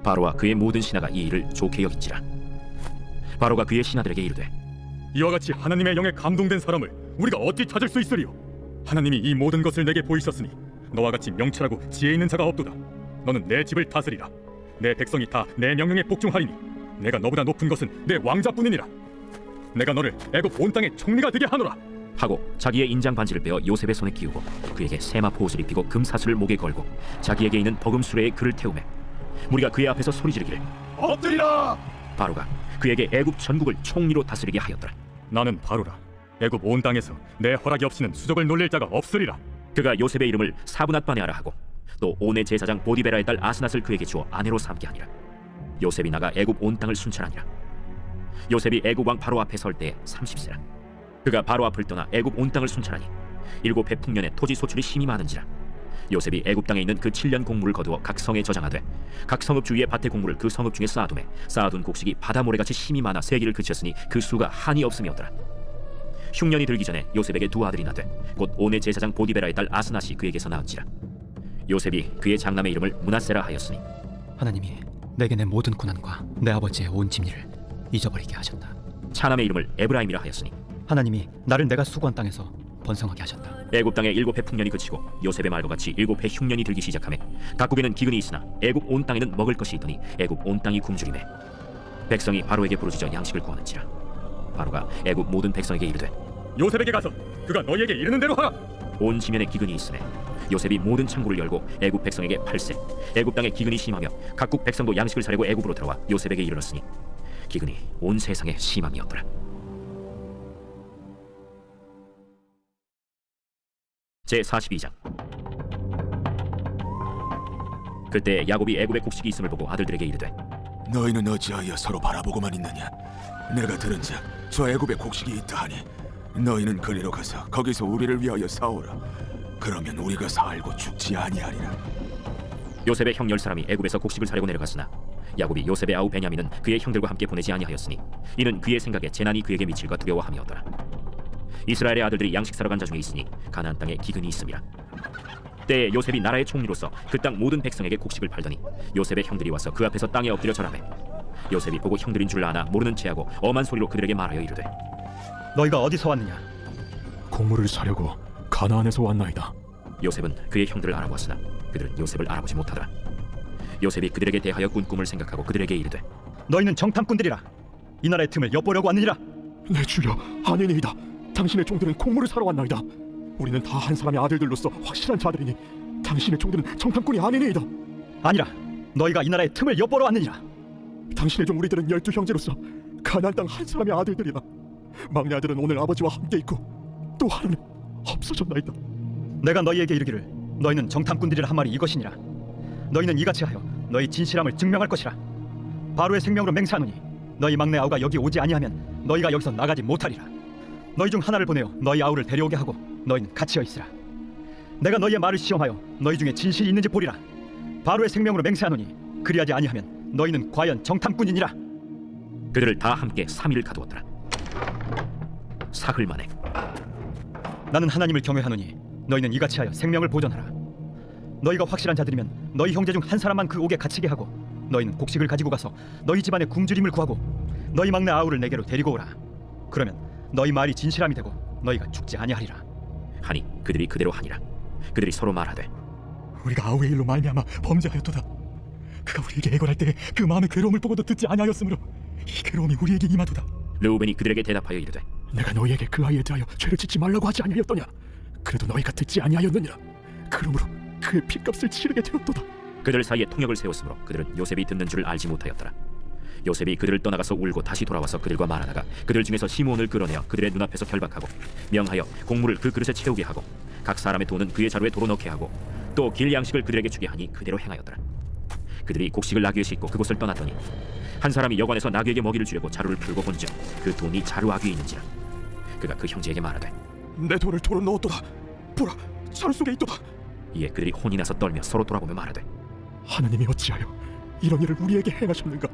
바로와 그의 모든 신하가 이 일을 좋게 여긴지라. 바로가 그의 신하들에게 이르되 이와 같이 하나님의 영에 감동된 사람을 우리가 어찌 찾을 수 있으리요? 하나님이 이 모든 것을 내게 보이셨으니 너와 같이 명철하고 지혜 있는 자가 없도다. 너는 내 집을 다스리라. 내 백성이 다 내 명령에 복종하리니 내가 너보다 높은 것은 내 왕자뿐이니라. 내가 너를 애굽 온 땅의 총리가 되게 하노라. 하고 자기의 인장 반지를 빼어 요셉의 손에 끼우고 그에게 세마포 옷을 입히고 금사슬을 목에 걸고 자기에게 있는 버금 수레에 그를 태우매 무리가 그의 앞에서 소리 지르기를 엎드리라. 바로가 그에게 애굽 전국을 총리로 다스리게 하였더라. 나는 바로라. 애굽 온 땅에서 내 허락이 없이는 수족을 놀릴 자가 없으리라. 그가 요셉의 이름을 사브낫바네아라 하고 또 온의 제사장 보디베라의 딸 아스낫을 그에게 주어 아내로 삼게 하니라. 요셉이 나가 애굽 온 땅을 순찰하니라. 요셉이 애굽 왕 바로 앞에 설 때에 30세라. 그가 바로 앞을 떠나 애굽 온 땅을 순찰하니 7회 풍년에 토지 소출이 심히 많은지라. 요셉이 애굽 땅에 있는 그 7년 곡물을 거두어 각 성에 저장하되 각 성읍 주위의 밭의 곡물을 그 성읍 중에 쌓아두매 쌓아둔 곡식이 바다 모래같이 심히 많아 세기를 그쳤으니 그 수가 한이 없음이었더라. 흉년이 들기 전에 요셉에게 2 아들이 나되 곧 온의 제사장 보디베라의 딸 아스낫이 그에게서 낳은지라. 요셉이 그의 장남의 이름을 므낫세라 하였으니 하나님이 내게 내 모든 고난과 내 아버지의 온 짐일을 잊어버리게 하셨다. 차남의 이름을 에브라임이라 하였으니 하나님이 나를 내가 수고한 땅에서 번성하게 하셨다. 애굽 땅에 7회 풍년이 그치고 요셉의 말과 같이 7회 흉년이 들기 시작하매 각국에는 기근이 있으나 애굽 온 땅에는 먹을 것이 있더니 애굽 온 땅이 굶주리매 백성이 바로에게 부르짖어 양식을 구하는지라. 바로가 애굽 모든 백성에게 이르되 요셉에게 가서 그가 너희에게 이르는 대로 하라. 온 지면에 기근이 있으매 요셉이 모든 창고를 열고 애굽 백성에게 팔세 애굽 땅에 기근이 심하며 각국 백성도 양식을 사려고 애굽으로 들어와 요셉에게 이르렀으니 기근이 온 세상에 심함이었더라. 제42장. 그때 야곱이 애굽에 곡식이 있음을 보고 아들들에게 이르되 너희는 어찌하여 서로 바라보고만 있느냐? 내가 들은즉 저 애굽에 곡식이 있다 하니 너희는 그리로 가서 거기서 우리를 위하여 사오라. 그러면 우리가 살고 죽지 아니하리라. 요셉의 형 10사람이 애굽에서 곡식을 사려고 내려갔으나 야곱이 요셉의 아우 베냐민은 그의 형들과 함께 보내지 아니하였으니 이는 그의 생각에 재난이 그에게 미칠까 두려워함이었더라. 이스라엘의 아들들이 양식 사러 간 자 중에 있으니 가나안 땅에 기근이 있음이라. 때에 요셉이 나라의 총리로서 그 땅 모든 백성에게 곡식을 팔더니 요셉의 형들이 와서 그 앞에서 땅에 엎드려 절하매 요셉이 보고 형들인 줄 아나 모르는 체하고 엄한 소리로 그들에게 말하여 이르되 너희가 어디서 왔느냐? 곡물을 사려고 가나안에서 왔나이다. 요셉은 그의 형들을 알아보았으나 그들은 요셉을 알아보지 못하더라. 요셉이 그들에게 대하여 꾼 꿈을 생각하고 그들에게 이르되 너희는 정탐꾼들이라. 이 나라의 틈을 엿보려고 왔느니라. 내 주여, 아니니이다. 당신의 종들은 곡물을 사러 왔나이다. 우리는 다 한 사람의 아들들로서 확실한 자들이니 당신의 종들은 정탐꾼이 아니니이다. 아니라 너희가 이 나라의 틈을 엿보러 왔느니라. 당신의 종 우리들은 12형제로서 가나안 땅 한 사람의 아들들이라. 막내 아들은 오늘 아버지와 함께 있고 또 하나는 없어졌나이다. 내가 너희에게 이르기를 너희는 정탐꾼들이라 한 말이 이것이니라. 너희는 이같이 하여 너희 진실함을 증명할 것이라. 바로의 생명으로 맹세하노니 너희 막내 아우가 여기 오지 아니하면 너희가 여기서 나가지 못하리라. 너희 중 하나를 보내어 너희 아우를 데려오게 하고 너희는 갇히어 있으라. 내가 너희의 말을 시험하여 너희 중에 진실이 있는지 보리라. 바로의 생명으로 맹세하노니 그리하지 아니하면 너희는 과연 정탐꾼이니라. 그들을 다 함께 3일을 가두었더라. 사흘 만에 나는 하나님을 경외하노니 너희는 이같이 하여 생명을 보존하라. 너희가 확실한 자들이면 너희 형제 중 한 사람만 그 옥에 갇히게 하고 너희는 곡식을 가지고 가서 너희 집안의 굶주림을 구하고 너희 막내 아우를 내게로 데리고 오라. 그러면 너희 말이 진실함이 되고 너희가 죽지 아니하리라. 하니 그들이 그대로 하니라. 그들이 서로 말하되 우리가 아우의 일로 말미암아 범죄하였도다. 그가 우리에게 애걸할 때 그 마음의 괴로움을 보고도 듣지 아니하였으므로 이 괴로움이 우리에게 임하도다. 르우벤이 그들에게 대답하여 이르되 내가 너희에게 그 아이에 대하여 죄를 짓지 말라고 하지 아니하였더냐? 그래도 너희가 듣지 아니하였느니라. 그러므로 그의 핏값을 치르게 되었도다. 그들 사이에 통역을 세웠으므로 그들은 요셉이 듣는 줄을 알지 못하였더라. 요셉이 그들을 떠나가서 울고 다시 돌아와서 그들과 말하다가 그들 중에서 시므온을 끌어내어 그들의 눈앞에서 결박하고 명하여 곡물을 그 그릇에 채우게 하고 각 사람의 돈은 그의 자루에 도로 넣게 하고 또 길 양식을 그들에게 주게 하니 그대로 행하였더라. 그들이 곡식을 나귀에 싣고 그곳을 떠났더니 한 사람이 여관에서 나귀에게 먹이를 주려고 자루를 풀고 본즉 그 돈이 자루 아귀에 있는지라. 그가 그 형제에게 말하되 내 돈을 도로 넣었도다. 보라, 자루 속에 있도다. 이에 그들이 혼이 나서 떨며 서로 돌아보며 말하되 하나님이 어찌하여 이런 일을 우리에게 행하셨는가?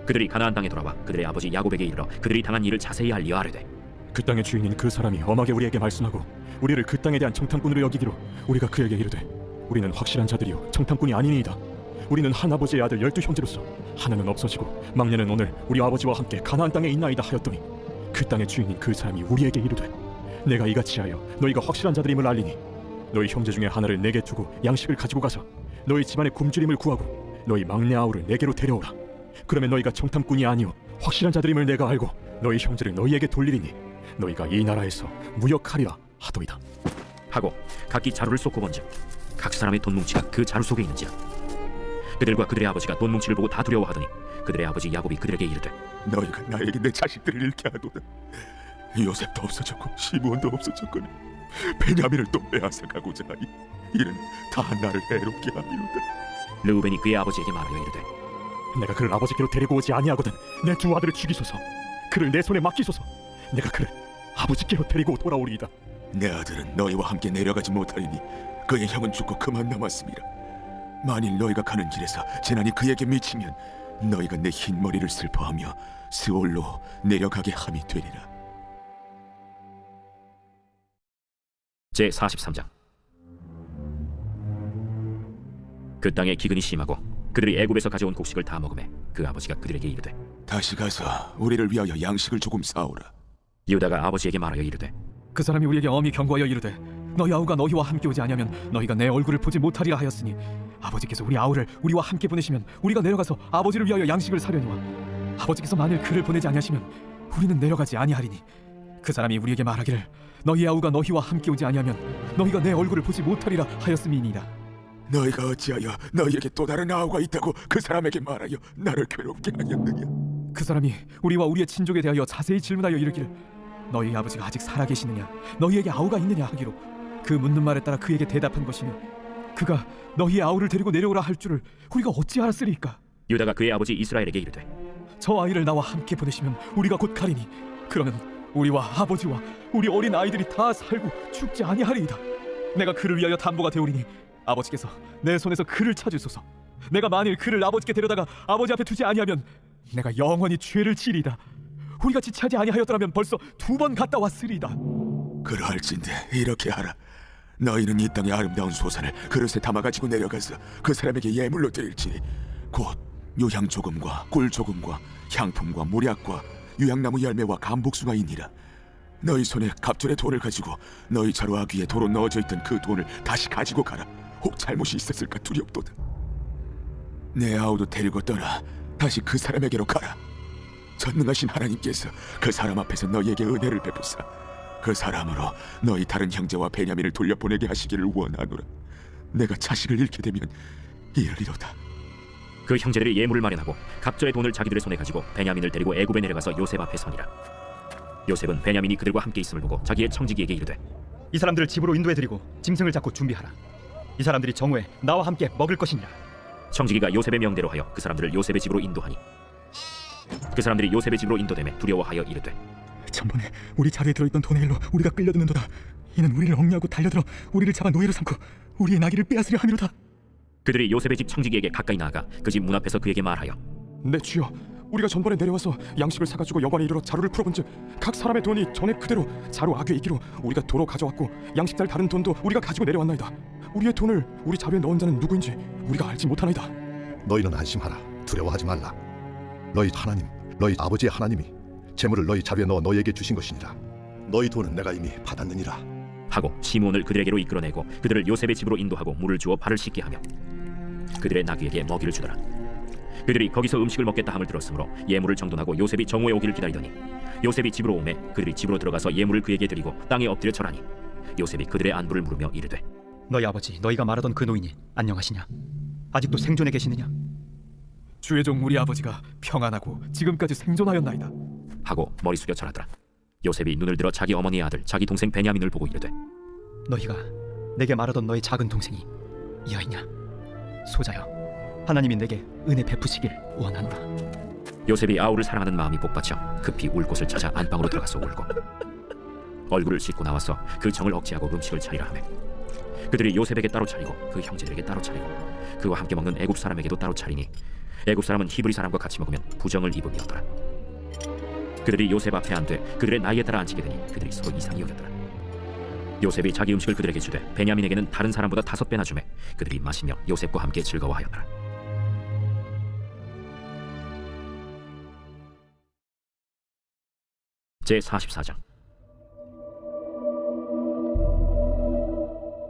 그들이 가나안 땅에 돌아와 그들의 아버지 야곱에게 이르러 그들이 당한 일을 자세히 알리어 아뢰되 그 땅의 주인인 그 사람이 엄하게 우리에게 말씀하고 우리를 그 땅에 대한 청탐꾼으로 여기기로 우리가 그에게 이르되 우리는 확실한 자들이요 청탐꾼이 아니니이다. 우리는 한 아버지의 아들 12형제로서 하나는 없어지고 막내는 오늘 우리 아버지와 함께 가나안 땅에 있나이다 하였더니 그 땅의 주인인 그 사람이 우리에게 이르되 내가 이같이 하여 너희가 확실한 자들임을 알리니 너희 형제 중에 하나를 내게 두고 양식을 가지고 가서 너희 집안의 굶주림을 구하고 너희 막내 아우를 내게로 데려오라. 그러면 너희가 청탐꾼이 아니오 확실한 자들임을 내가 알고 너희 형제를 너희에게 돌리리니 너희가 이 나라에서 무역하리라 하도이다. 하고 각기 자루를 쏟고 본즉 각 사람의 돈 뭉치가 그 자루 속에 있는지라. 그들과 그들의 아버지가 돈 뭉치를 보고 다 두려워하더니 그들의 아버지 야곱이 그들에게 이르되 너희가 나에게 내 자식들을 잃게 하도다. 요셉도 없어졌고 시므온도 없어졌거늘 베냐민을 또 빼앗아가고자 하니 이는 다 나를 해롭게 함이로다. 르우벤이 그의 아버지에게 말하여 이르되 내가 그를 아버지께로 데리고 오지 아니하거든 내 두 아들을 죽이소서. 그를 내 손에 맡기소서. 내가 그를 아버지께로 데리고 돌아오리이다. 내 아들은 너희와 함께 내려가지 못하리니 그의 형은 죽고 그만 남았음이라. 만일 너희가 가는 길에서 재난이 그에게 미치면 너희가 내 흰 머리를 슬퍼하며 스올로 내려가게 함이 되리라. 제 43장. 그 땅에 기근이 심하고 그들이 애굽에서 가져온 곡식을 다 먹으매 그 아버지가 그들에게 이르되 다시 가서 우리를 위하여 양식을 조금 사오라. 유다가 아버지에게 말하여 이르되 그 사람이 우리에게 엄히 경고하여 이르되 너희 아우가 너희와 함께 오지 아니하면 너희가 내 얼굴을 보지 못하리라 하였으니 아버지께서 우리 아우를 우리와 함께 보내시면 우리가 내려가서 아버지를 위하여 양식을 사려니와 아버지께서 만일 그를 보내지 아니하시면 우리는 내려가지 아니하리니 그 사람이 우리에게 말하기를 너희 아우가 너희와 함께 오지 아니하면 너희가 내 얼굴을 보지 못하리라 하였음이니이다. 너희가 어찌하여 너희에게 또 다른 아우가 있다고 그 사람에게 말하여 나를 괴롭게 하였느냐? 그 사람이 우리와 우리의 친족에 대하여 자세히 질문하여 이르기를 너희 아버지가 아직 살아계시느냐 너희에게 아우가 있느냐 하기로 그 묻는 말에 따라 그에게 대답한 것이니 그가 너희의 아우를 데리고 내려오라 할 줄을 우리가 어찌 알았으리까? 유다가 그의 아버지 이스라엘에게 이르되 저 아이를 나와 함께 보내시면 우리가 곧 가리니 그러면 우리와 아버지와 우리 어린 아이들이 다 살고 죽지 아니하리이다. 내가 그를 위하여 담보가 되오리니 아버지께서 내 손에서 그를 찾으소서. 내가 만일 그를 아버지께 데려다가 아버지 앞에 두지 아니하면 내가 영원히 죄를 지리이다. 우리가 지체하지 아니하였더라면 벌써 2번 갔다 왔으리이다. 그러할진대 이렇게 하라. 너희는 이 땅의 아름다운 소산을 그릇에 담아가지고 내려가서 그 사람에게 예물로 드릴지니 곧 요향 조금과 꿀 조금과 향품과 모략과 유향나무 열매와 감복숭아이니라. 너희 손에 갑절의 돈을 가지고 너희 자루 아귀에 도로 넣어져 있던 그 돈을 다시 가지고 가라. 혹 잘못이 있었을까 두렵도다. 내 아우도 데리고 떠나 다시 그 사람에게로 가라. 전능하신 하나님께서 그 사람 앞에서 너희에게 은혜를 베푸사 그 사람으로 너희 다른 형제와 베냐민을 돌려보내게 하시기를 원하노라. 내가 자식을 잃게 되면 이르리로다. 그 형제들이 예물을 마련하고 갑절의 돈을 자기들의 손에 가지고 베냐민을 데리고 애굽에 내려가서 요셉 앞에 서니라. 요셉은 베냐민이 그들과 함께 있음을 보고 자기의 청지기에게 이르되 이 사람들을 집으로 인도해드리고 짐승을 잡고 준비하라. 이 사람들이 정오에 나와 함께 먹을 것이니라. 청지기가 요셉의 명대로 하여 그 사람들을 요셉의 집으로 인도하니 그 사람들이 요셉의 집으로 인도되매 두려워하여 이르되 전번에 우리 자리에 들어있던 돈의 일로 우리가 끌려드는도다. 이는 우리를 억류하고 달려들어 우리를 잡아 노예로 삼고 우리의 나귀를 빼앗으려 함이로다. 그들이 요셉의 집 청지기에게 가까이 나아가 그 집 문 앞에서 그에게 말하여 내 주여 우리가 전번에 내려와서 양식을 사가지고 여관에 이르러 자루를 풀어본즉 각 사람의 돈이 전에 그대로 자루 아귀에 있기로 우리가 도로 가져왔고 양식 잘 다른 돈도 우리가 가지고 내려왔나이다. 우리의 돈을 우리 자루에 넣은 자는 누구인지 우리가 알지 못하나이다. 너희는 안심하라. 두려워하지 말라. 너희 하나님 너희 아버지의 하나님이 재물을 너희 자루에 넣어 너희에게 주신 것이니라. 너희 돈은 내가 이미 받았느니라. 하고 시므온을 그들에게로 이끌어내고 그들을 요셉의 집으로 인도하고 물을 주어 발을 씻게 하며 그들의 나귀에게 먹이를 주더라. 그들이 거기서 음식을 먹겠다 함을 들었으므로 예물을 정돈하고 요셉이 정오에 오기를 기다리더니 요셉이 집으로 오매 그들이 집으로 들어가서 예물을 그에게 드리고 땅에 엎드려 절하니 요셉이 그들의 안부를 물으며 이르되 너희 아버지 너희가 말하던 그 노인이 안녕하시냐? 아직도 생존해 계시느냐? 주의 종 우리 아버지가 평안하고 지금까지 생존하였나이다 하고 머리 숙여 절하더라. 요셉이 눈을 들어 자기 어머니의 아들 자기 동생 베냐민을 보고 이르되 너희가 내게 말하던 너희 작은 동생이 이어이냐? 소자여, 하나님이 내게 은혜 베푸시길 원하노라. 요셉이 아우를 사랑하는 마음이 복받쳐 급히 울 곳을 찾아 안방으로 들어가서 울고 얼굴을 씻고 나와서 그 정을 억제하고 음식을 차리라 하매 그들이 요셉에게 따로 차리고 그 형제들에게 따로 차리고 그와 함께 먹는 애굽 사람에게도 따로 차리니 애굽 사람은 히브리 사람과 같이 먹으면 부정을 입음이었더라. 그들이 요셉 앞에 앉되 그들의 나이에 따라 앉히게 되니 그들이 서로 이상히 여겼더라. 요셉이 자기 음식을 그들에게 주되 베냐민에게는 다른 사람보다 5배나 주매 그들이 마시며 요셉과 함께 즐거워하였더라. 제44장.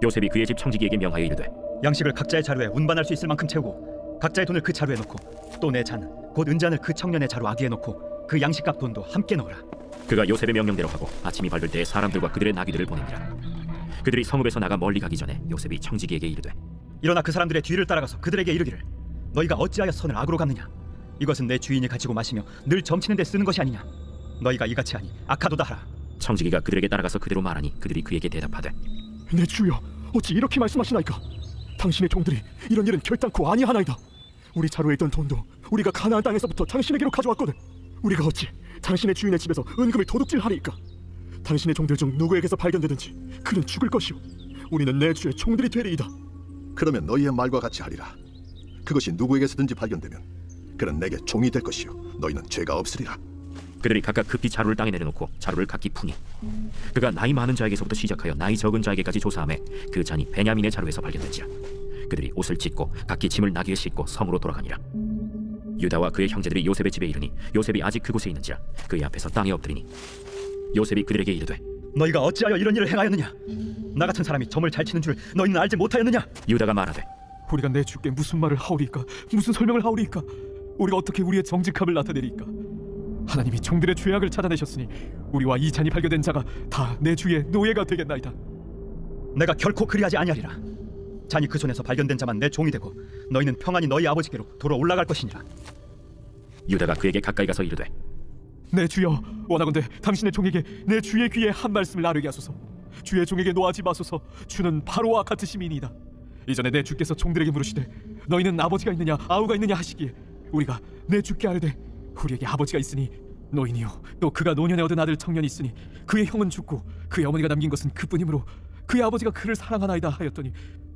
요셉이 그의 집 청지기에게 명하여 이르되 양식을 각자의 자루에 운반할 수 있을 만큼 채우고 각자의 돈을 그 자루에 넣고 또 내 잔 곧 은잔을 그 청년의 자루 아귀에 넣고 그 양식값 돈도 함께 넣으라. 그가 요셉의 명령대로 하고 아침이 밝을 때에 사람들과 그들의 나귀들을 보냅니다. 그들이 성읍에서 나가 멀리 가기 전에 요셉이 청지기에게 이르되 일어나 그 사람들의 뒤를 따라가서 그들에게 이르기를 너희가 어찌하여 선을 악으로 갚느냐? 이것은 내 주인이 가지고 마시며 늘 점치는 데 쓰는 것이 아니냐? 너희가 이같이 하니 악하도다 하라. 청지기가 그들에게 따라가서 그대로 말하니 그들이 그에게 대답하되 내 주여, 어찌 이렇게 말씀하시나이까? 당신의 종들이 이런 일은 결단코 아니하나이다. 우리 자루에 있던 돈도 우리가 가나안 땅에서부터 당신에게로 가져왔거든. 우리가 어찌 당신의 주인의 집에서 은금을 도둑질하리이까? 당신의 종들 중 누구에게서 발견되든지 그는 죽을 것이오. 우리는 내 주의 종들이 되리이다. 그러면 너희의 말과 같이 하리라. 그것이 누구에게서든지 발견되면 그는 내게 종이 될 것이오. 너희는 죄가 없으리라. 그들이 각각 급히 자루를 땅에 내려놓고 자루를 각기 푸니 그가 나이 많은 자에게서부터 시작하여 나이 적은 자에게까지 조사하매 그 잔이 베냐민의 자루에서 발견된지라. 그들이 옷을 찢고 각기 짐을 나귀에 싣고 성으로 돌아가니라. 유다와 그의 형제들이 요셉의 집에 이르니 요셉이 아직 그곳에 있는지라 그의 앞에서 땅에 엎드리니 요셉이 그들에게 이르되 너희가 어찌하여 이런 일을 행하였느냐? 나 같은 사람이 점을 잘 치는 줄 너희는 알지 못하였느냐? 유다가 말하되 우리가 내 주께 무슨 말을 하오리까? 무슨 설명을 하오리까? 우리가 어떻게 우리의 정직함을 나타내리까? 하나님이 종들의 죄악을 찾아내셨으니 우리와 이 잔이 발견된 자가 다 내 주의 노예가 되겠나이다. 내가 결코 그리하지 아니하리라. 잔이 그 손에서 발견된 자만 내 종이 되고 너희는 평안히 너희 아버지께로 돌아 올라갈 것이니라. 유다가 그에게 가까이 가서 이르되 내 주여, 원하건대 당신의 종에게 내 주의 귀에 한 말씀을 나누게 하소서. 주의 종에게 노하지 마소서. 주는 바로와 같으심이니이다. 이전에 내 주께서 종들에게 물으시되 너희는 아버지가 있느냐 아우가 있느냐 하시기에 우리가 내 주께 아뢰되 우리에게 아버지가 있으니 노인이요 또 그가 노년에 얻은 아들 청년이 있으니 그의 형은 죽고 그의 어머니가 남긴 것은 그뿐이므로 그의 아버지가 그를 사랑하나이다 하였더니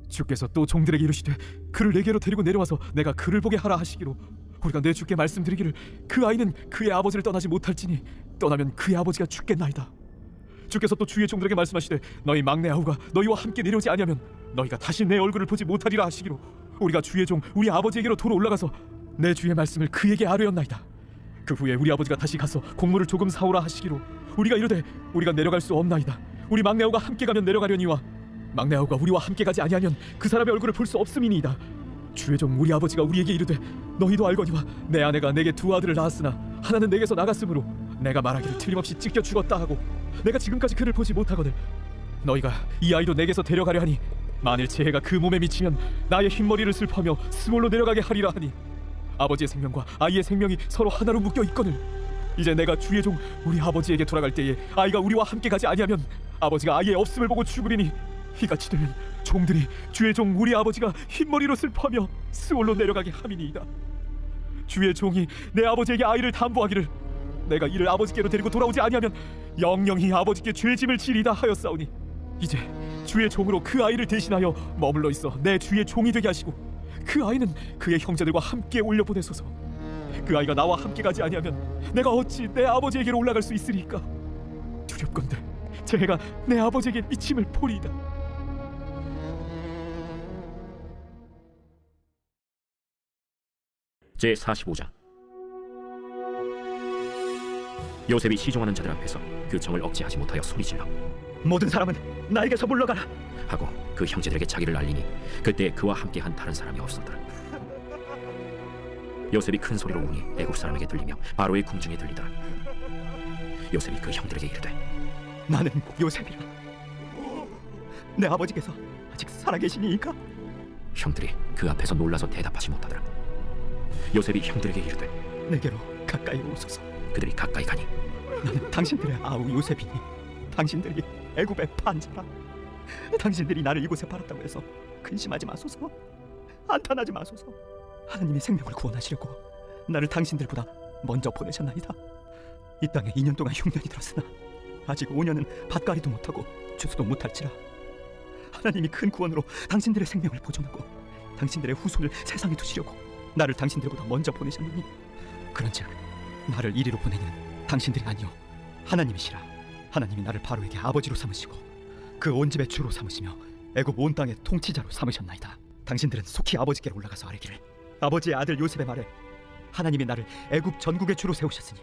주께서 또 종들에게 이르시되 그를 내게로 데리고 내려와서 내가 그를 보게 하라 하시기로 우리가 내 주께 말씀드리기를 그 아이는 그의 아버지를 떠나지 못할지니 떠나면 그의 아버지가 죽겠나이다. 주께서 또 주의 종들에게 말씀하시되 너희 막내 아우가 너희와 함께 내려오지 아니하면 너희가 다시 내 얼굴을 보지 못하리라 하시기로 우리가 주의 종 우리 아버지에게로 도로 올라가서 내 주의 말씀을 그에게 아뢰었나이다. 그 후에 우리 아버지가 다시 가서 곡물을 조금 사오라 하시기로 우리가 이르되 우리가 내려갈 수 없나이다. 우리 막내 아우가 함께 가면 내려가려니와 막내 아우가 우리와 함께 가지 아니하면 그 사람의 얼굴을 볼 수 없음이니이다. 주의 종 우리 아버지가 우리에게 이르되 너희도 알거니와 내 아내가 내게 2 아들을 낳았으나 하나는 내게서 나갔으므로 내가 말하기를 틀림없이 찢겨 죽었다 하고 내가 지금까지 그를 보지 못하거늘 너희가 이 아이도 내게서 데려가려 하니 만일 재해가 그 몸에 미치면 나의 흰머리를 슬퍼하며 스몰로 내려가게 하리라 하니 아버지의 생명과 아이의 생명이 서로 하나로 묶여 있거늘 이제 내가 주의 종 우리 아버지에게 돌아갈 때에 아이가 우리와 함께 가지 아니하면 아버지가 아이의 없음을 보고 죽으리니 이같이 되면 종들이 주의 종 우리 아버지가 흰머리로 슬퍼하며 스올로 내려가게 함이니이다. 주의 종이 내 아버지에게 아이를 담보하기를 내가 이를 아버지께로 데리고 돌아오지 아니하면 영영이 아버지께 죄짐을 지리다 하였사오니 이제 주의 종으로 그 아이를 대신하여 머물러 있어 내 주의 종이 되게 하시고 그 아이는 그의 형제들과 함께 올려보내소서. 그 아이가 나와 함께 가지 아니하면 내가 어찌 내 아버지에게로 올라갈 수 있으리까? 두렵건대 재해가 내 아버지에게 미침을 보리이다. 제45장. 요셉이 시종하는 자들 앞에서 그 정을 억제하지 못하여 소리질러 모든 사람은 나에게서 물러가라. 하고 그 형제들에게 자기를 알리니 그때 그와 함께한 다른 사람이 없었더라. 요셉이 큰 소리로 우니 애굽 사람에게 들리며 바로의 궁중에 들리더라. 요셉이 그 형들에게 이르되 나는 요셉이라. 내 아버지께서 아직 살아계시니이까? 형들이 그 앞에서 놀라서 대답하지 못하더라. 요셉이 형들에게 이르되 내게로 가까이 오소서. 그들이 가까이 가니 나는 당신들의 아우 요셉이니 당신들이 애굽의 판자라. 당신들이 나를 이곳에 팔았다고 해서 근심하지 마소서. 한탄하지 마소서. 하나님의 생명을 구원하시려고 나를 당신들보다 먼저 보내셨나이다. 이 땅에 2년 동안 흉년이 들었으나 아직 5년은 밭갈이도 못하고 추수도 못할지라. 하나님이 큰 구원으로 당신들의 생명을 보존하고 당신들의 후손을 세상에 두시려고 나를 당신들보다 먼저 보내셨느니 그런즉 나를 이리로 보내는 당신들이 아니요 하나님이시라. 하나님이 나를 바로에게 아버지로 삼으시고 그 온 집의 주로 삼으시며 애굽 온 땅의 통치자로 삼으셨나이다. 당신들은 속히 아버지께로 올라가서 아뢰기를 아버지의 아들 요셉의 말에 하나님이 나를 애굽 전국의 주로 세우셨으니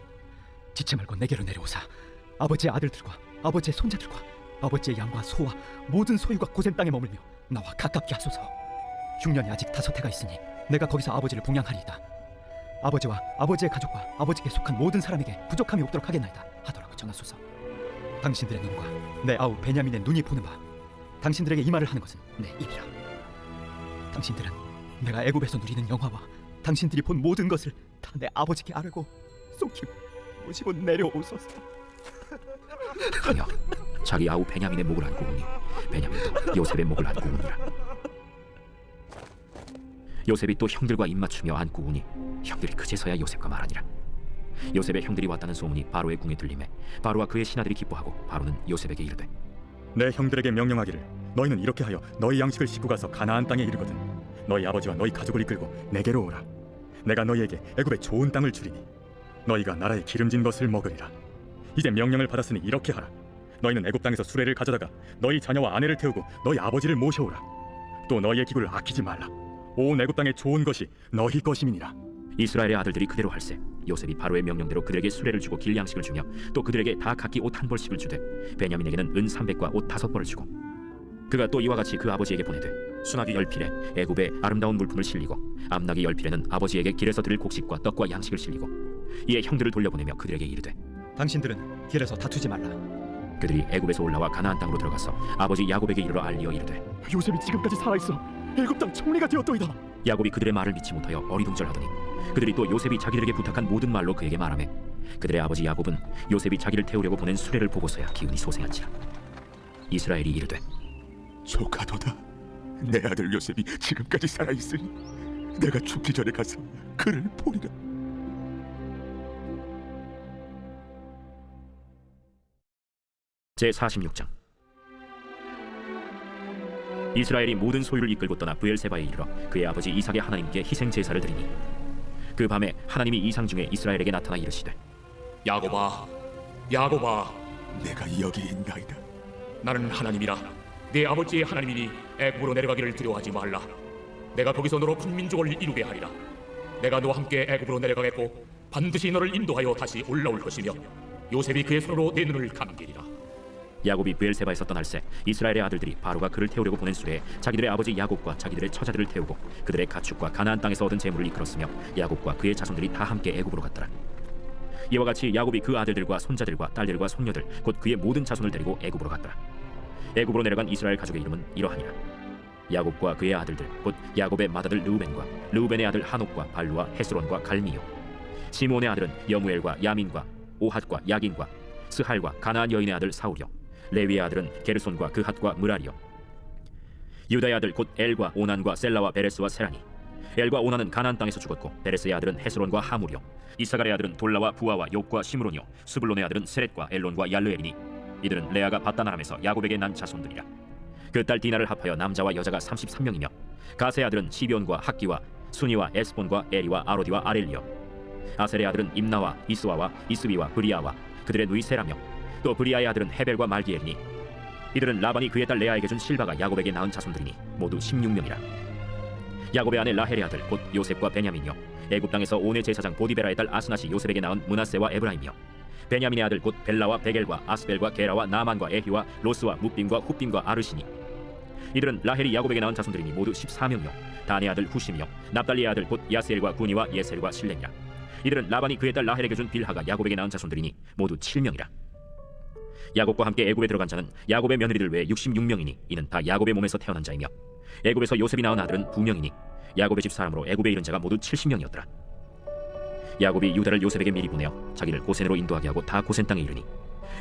지체 말고 내게로 내려오사 아버지의 아들들과 아버지의 손자들과 아버지의 양과 소와 모든 소유가 고센 땅에 머물며 나와 가깝게 하소서. 흉년이 아직 5해가 있으니 내가 거기서 아버지를 봉양하리이다. 아버지와 아버지의 가족과 아버지께 속한 모든 사람에게 부족함이 없도록 하겠나이다 하더라고 전하소서. 당신들의 눈과 내 아우 베냐민의 눈이 보는 바 당신들에게 이 말을 하는 것은 내 입이라. 당신들은 내가 애굽에서 누리는 영화와 당신들이 본 모든 것을 다 내 아버지께 아뢰고 속히 모시고 내려오소서. 하며 자기 아우 베냐민의 목을 안고 오니 베냐민도 요셉의 목을 안고 오니라. 요셉이 또 형들과 입맞추며 안고 오니 형들이 그제서야 요셉과 말하니라. 요셉의 형들이 왔다는 소문이 바로의 궁에 들리매 바로와 그의 신하들이 기뻐하고 바로는 요셉에게 이르되 내 형들에게 명령하기를 너희는 이렇게 하여 너희 양식을 싣고 가서 가나안 땅에 이르거든 너희 아버지와 너희 가족을 이끌고 내게로 오라. 내가 너희에게 애굽의 좋은 땅을 주리니 너희가 나라의 기름진 것을 먹으리라. 이제 명령을 받았으니 이렇게 하라. 너희는 애굽 땅에서 수레를 가져다가 너희 자녀와 아내를 태우고 너희 아버지를 모셔오라. 또 너희의 기구를 아끼지 말라. 온 애굽 땅의 좋은 것이 너희 것임이니라. 이스라엘의 아들들이 그대로 할세 요셉이 바로의 명령대로 그들에게 수레를 주고 길 양식을 주며 또 그들에게 다 각기 옷 1벌씩을 주되 베냐민에게는 은 300과 옷 5벌을 주고 그가 또 이와 같이 그 아버지에게 보내되 수나기 10필에 애굽의 아름다운 물품을 실리고 암나기 10필에는 아버지에게 길에서 드릴 곡식과 떡과 양식을 실리고 이에 형들을 돌려보내며 그들에게 이르되 당신들은 길에서 다투지 말라. 그들이 애굽에서 올라와 가나안 땅으로 들어가서 아버지 야곱에게 이르러 알리어 이르되 요셉이 지금까지 살아있어 애굽 땅 총리가 되었도이다. 야곱이 그들의 말을 믿지 못하여 어리둥절하더니 그들이 또 요셉이 자기들에게 부탁한 모든 말로 그에게 말하매 그들의 아버지 야곱은 요셉이 자기를 태우려고 보낸 수레를 보고서야 기운이 소생한지라. 이스라엘이 이르되 조카도다. 내 아들 요셉이 지금까지 살아있으니 내가 죽기 전에 가서 그를 보리라. 제46장. 이스라엘이 모든 소유를 이끌고 떠나 브엘세바에 이르러 그의 아버지 이삭의 하나님께 희생 제사를 드리니 그 밤에 하나님이 이상 중에 이스라엘에게 나타나 이르시되 야곱아, 야곱아, 내가 여기 있나이다. 나는 하나님이라. 네 아버지의 하나님이니 애굽으로 내려가기를 두려워하지 말라. 내가 거기서 너로 큰 민족을 이루게 하리라. 내가 너와 함께 애굽으로 내려가겠고 반드시 너를 인도하여 다시 올라올 것이며 요셉이 그의 손으로 내 눈을 감기리라. 야곱이 브엘세바에서 떠날새 이스라엘의 아들들이 바로가 그를 태우려고 보낸 수레에 자기들의 아버지 야곱과 자기들의 처자들을 태우고 그들의 가축과 가나안 땅에서 얻은 재물을 이끌었으며 야곱과 그의 자손들이 다 함께 애굽으로 갔더라. 이와 같이 야곱이 그 아들들과 손자들과 딸들과 손녀들 곧 그의 모든 자손을 데리고 애굽으로 갔더라. 애굽으로 내려간 이스라엘 가족의 이름은 이러하니라. 야곱과 그의 아들들 곧 야곱의 맏아들 르우벤과 르우벤의 아들 하녹과 발루와 헤스론과 갈미요. 시몬의 아들은 여무엘과 야민과 오핫과 야긴과 스할과 가나안 여인의 아들 사울이요. 레위의 아들은 게르손과 그핫과 무라리요. 유다의 아들 곧 엘과 오난과 셀라와 베레스와 세라니. 엘과 오난은 가나안 땅에서 죽었고 베레스의 아들은 헤스론과 하물이요. 이사갈의 아들은 돌라와 부아와 욕과 시므론이요. 스불론의 아들은 세렛과 엘론과 얄르엘이니 이들은 레아가 밧다나람에서 야곱에게 난 자손들이라. 그 딸 디나를 합하여 남자와 여자가 33명이며 가세의 아들은 시비온과 학기와 순이와 에스본과 에리와 아로디와 아렐리요. 아셀의 아들은 임나와 이스와와 이스비와 브리아와 그들의 누이 세라며 또 브리아의 아들은 헤벨과 말기엘이니 이들은 라반이 그의 딸 레아에게 준 실바가 야곱에게 낳은 자손들이니 모두 16명이라. 야곱의 아내 라헬의 아들 곧 요셉과 베냐민이요. 애굽 땅에서 온의 제사장 보디베라의 딸 아스낫이 요셉에게 낳은 므낫세와 에브라임이요. 베냐민의 아들 곧 벨라와 베겔과 아스벨과 게라와 나만과 에히와 로스와 묵빔과 훗빔과 아르시니. 이들은 라헬이 야곱에게 낳은 자손들이니 모두 14명이요 단의 아들 후심이요 납달리의 아들 곧 야스엘과 구니와 예셀과 실렘이라. 이들은 라반이 그의 딸 라헬에게 준 빌하가 야곱에게 낳은 자손들이니 모두 7명이라. 야곱과 함께 애굽에 들어간 자는 야곱의 며느리들 외에 66명이니 이는 다 야곱의 몸에서 태어난 자이며 애굽에서 요셉이 낳은 아들은 2명이니 야곱의 집 사람으로 애굽에 이른 자가 모두 70명이었더라. 야곱이 유다를 요셉에게 미리 보내어 자기를 고센으로 인도하게 하고 다 고센 땅에 이르니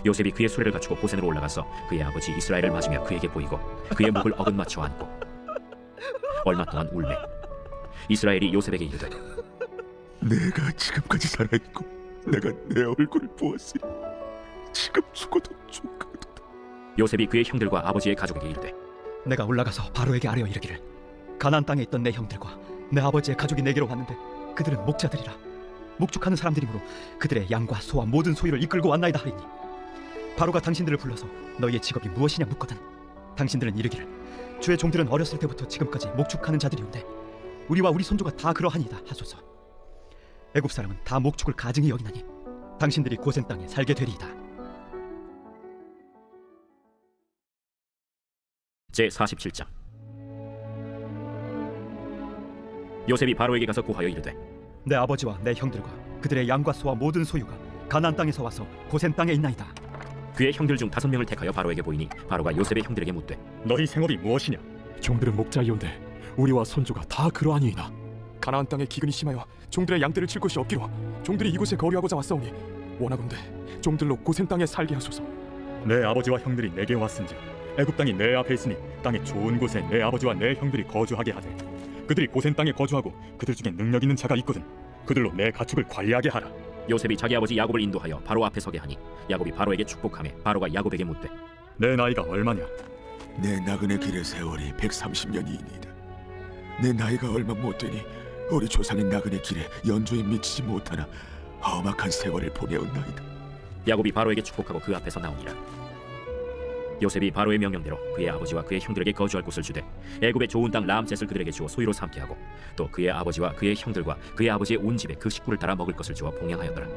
요셉이 그의 수레를 갖추고 고센으로 올라가서 그의 아버지 이스라엘을 맞으며 그에게 보이고 그의 목을 어긋맞춰 안고 얼마 동안 울매 이스라엘이 요셉에게 이르되 내가 지금까지 살아있고 내가 내 얼굴을 보았으니 지금 죽어도 좋거든. 요셉이 그의 형들과 아버지의 가족에게 이르되 내가 올라가서 바로에게 아뢰어 이르기를 가나안 땅에 있던 내 형들과 내 아버지의 가족이 내게로 왔는데 그들은 목자들이라 목축하는 사람들이므로 그들의 양과 소와 모든 소유를 이끌고 왔나이다 하리니 바로가 당신들을 불러서 너희의 직업이 무엇이냐 묻거든 당신들은 이르기를 주의 종들은 어렸을 때부터 지금까지 목축하는 자들이온데 우리와 우리 손주가 다 그러하니이다 하소서. 애굽 사람은 다 목축을 가증히 여기나니 당신들이 고센 땅에 살게 되리이다. 제47장. 요셉이 바로에게 가서 고하여 이르되 내 아버지와 내 형들과 그들의 양과 소와 모든 소유가 가나안 땅에서 와서 고센 땅에 있나이다. 그의 형들 중 5명을 택하여 바로에게 보이니 바로가 요셉의 형들에게 묻되 너희 생업이 무엇이냐? 종들은 목자이온데 우리와 손주가 다 그러하니이다. 가나안 땅에 기근이 심하여 종들의 양떼를 칠 곳이 없기로 종들이 이곳에 거류하고자 왔사오니 원하건대 종들로 고센 땅에 살게 하소서. 내 아버지와 형들이 내게 왔은즉 애굽 땅이 내 앞에 있으니 땅의 좋은 곳에 내 아버지와 내 형들이 거주하게 하되 그들이 고센 땅에 거주하고 그들 중에 능력 있는 자가 있거든 그들로 내 가축을 관리하게 하라. 요셉이 자기 아버지 야곱을 인도하여 바로 앞에 서게 하니 야곱이 바로에게 축복하며 바로가 야곱에게 묻되 내 나이가 얼마냐? 내 나그네 길의 세월이 130년이니이다. 내 나이가 얼마 못 되니 우리 조상의 나그네 길에 연조에 미치지 못하나 험악한 세월을 보내었나이다. 야곱이 바로에게 축복하고 그 앞에서 나오니라. 요셉이 바로의 명령대로 그의 아버지와 그의 형들에게 거주할 곳을 주되 애굽의 좋은 땅 라암셋을 그들에게 주어 소유로 삼게 하고 또 그의 아버지와 그의 형들과 그의 아버지의 온 집에 그 식구를 따라 먹을 것을 주어 봉양하였더라.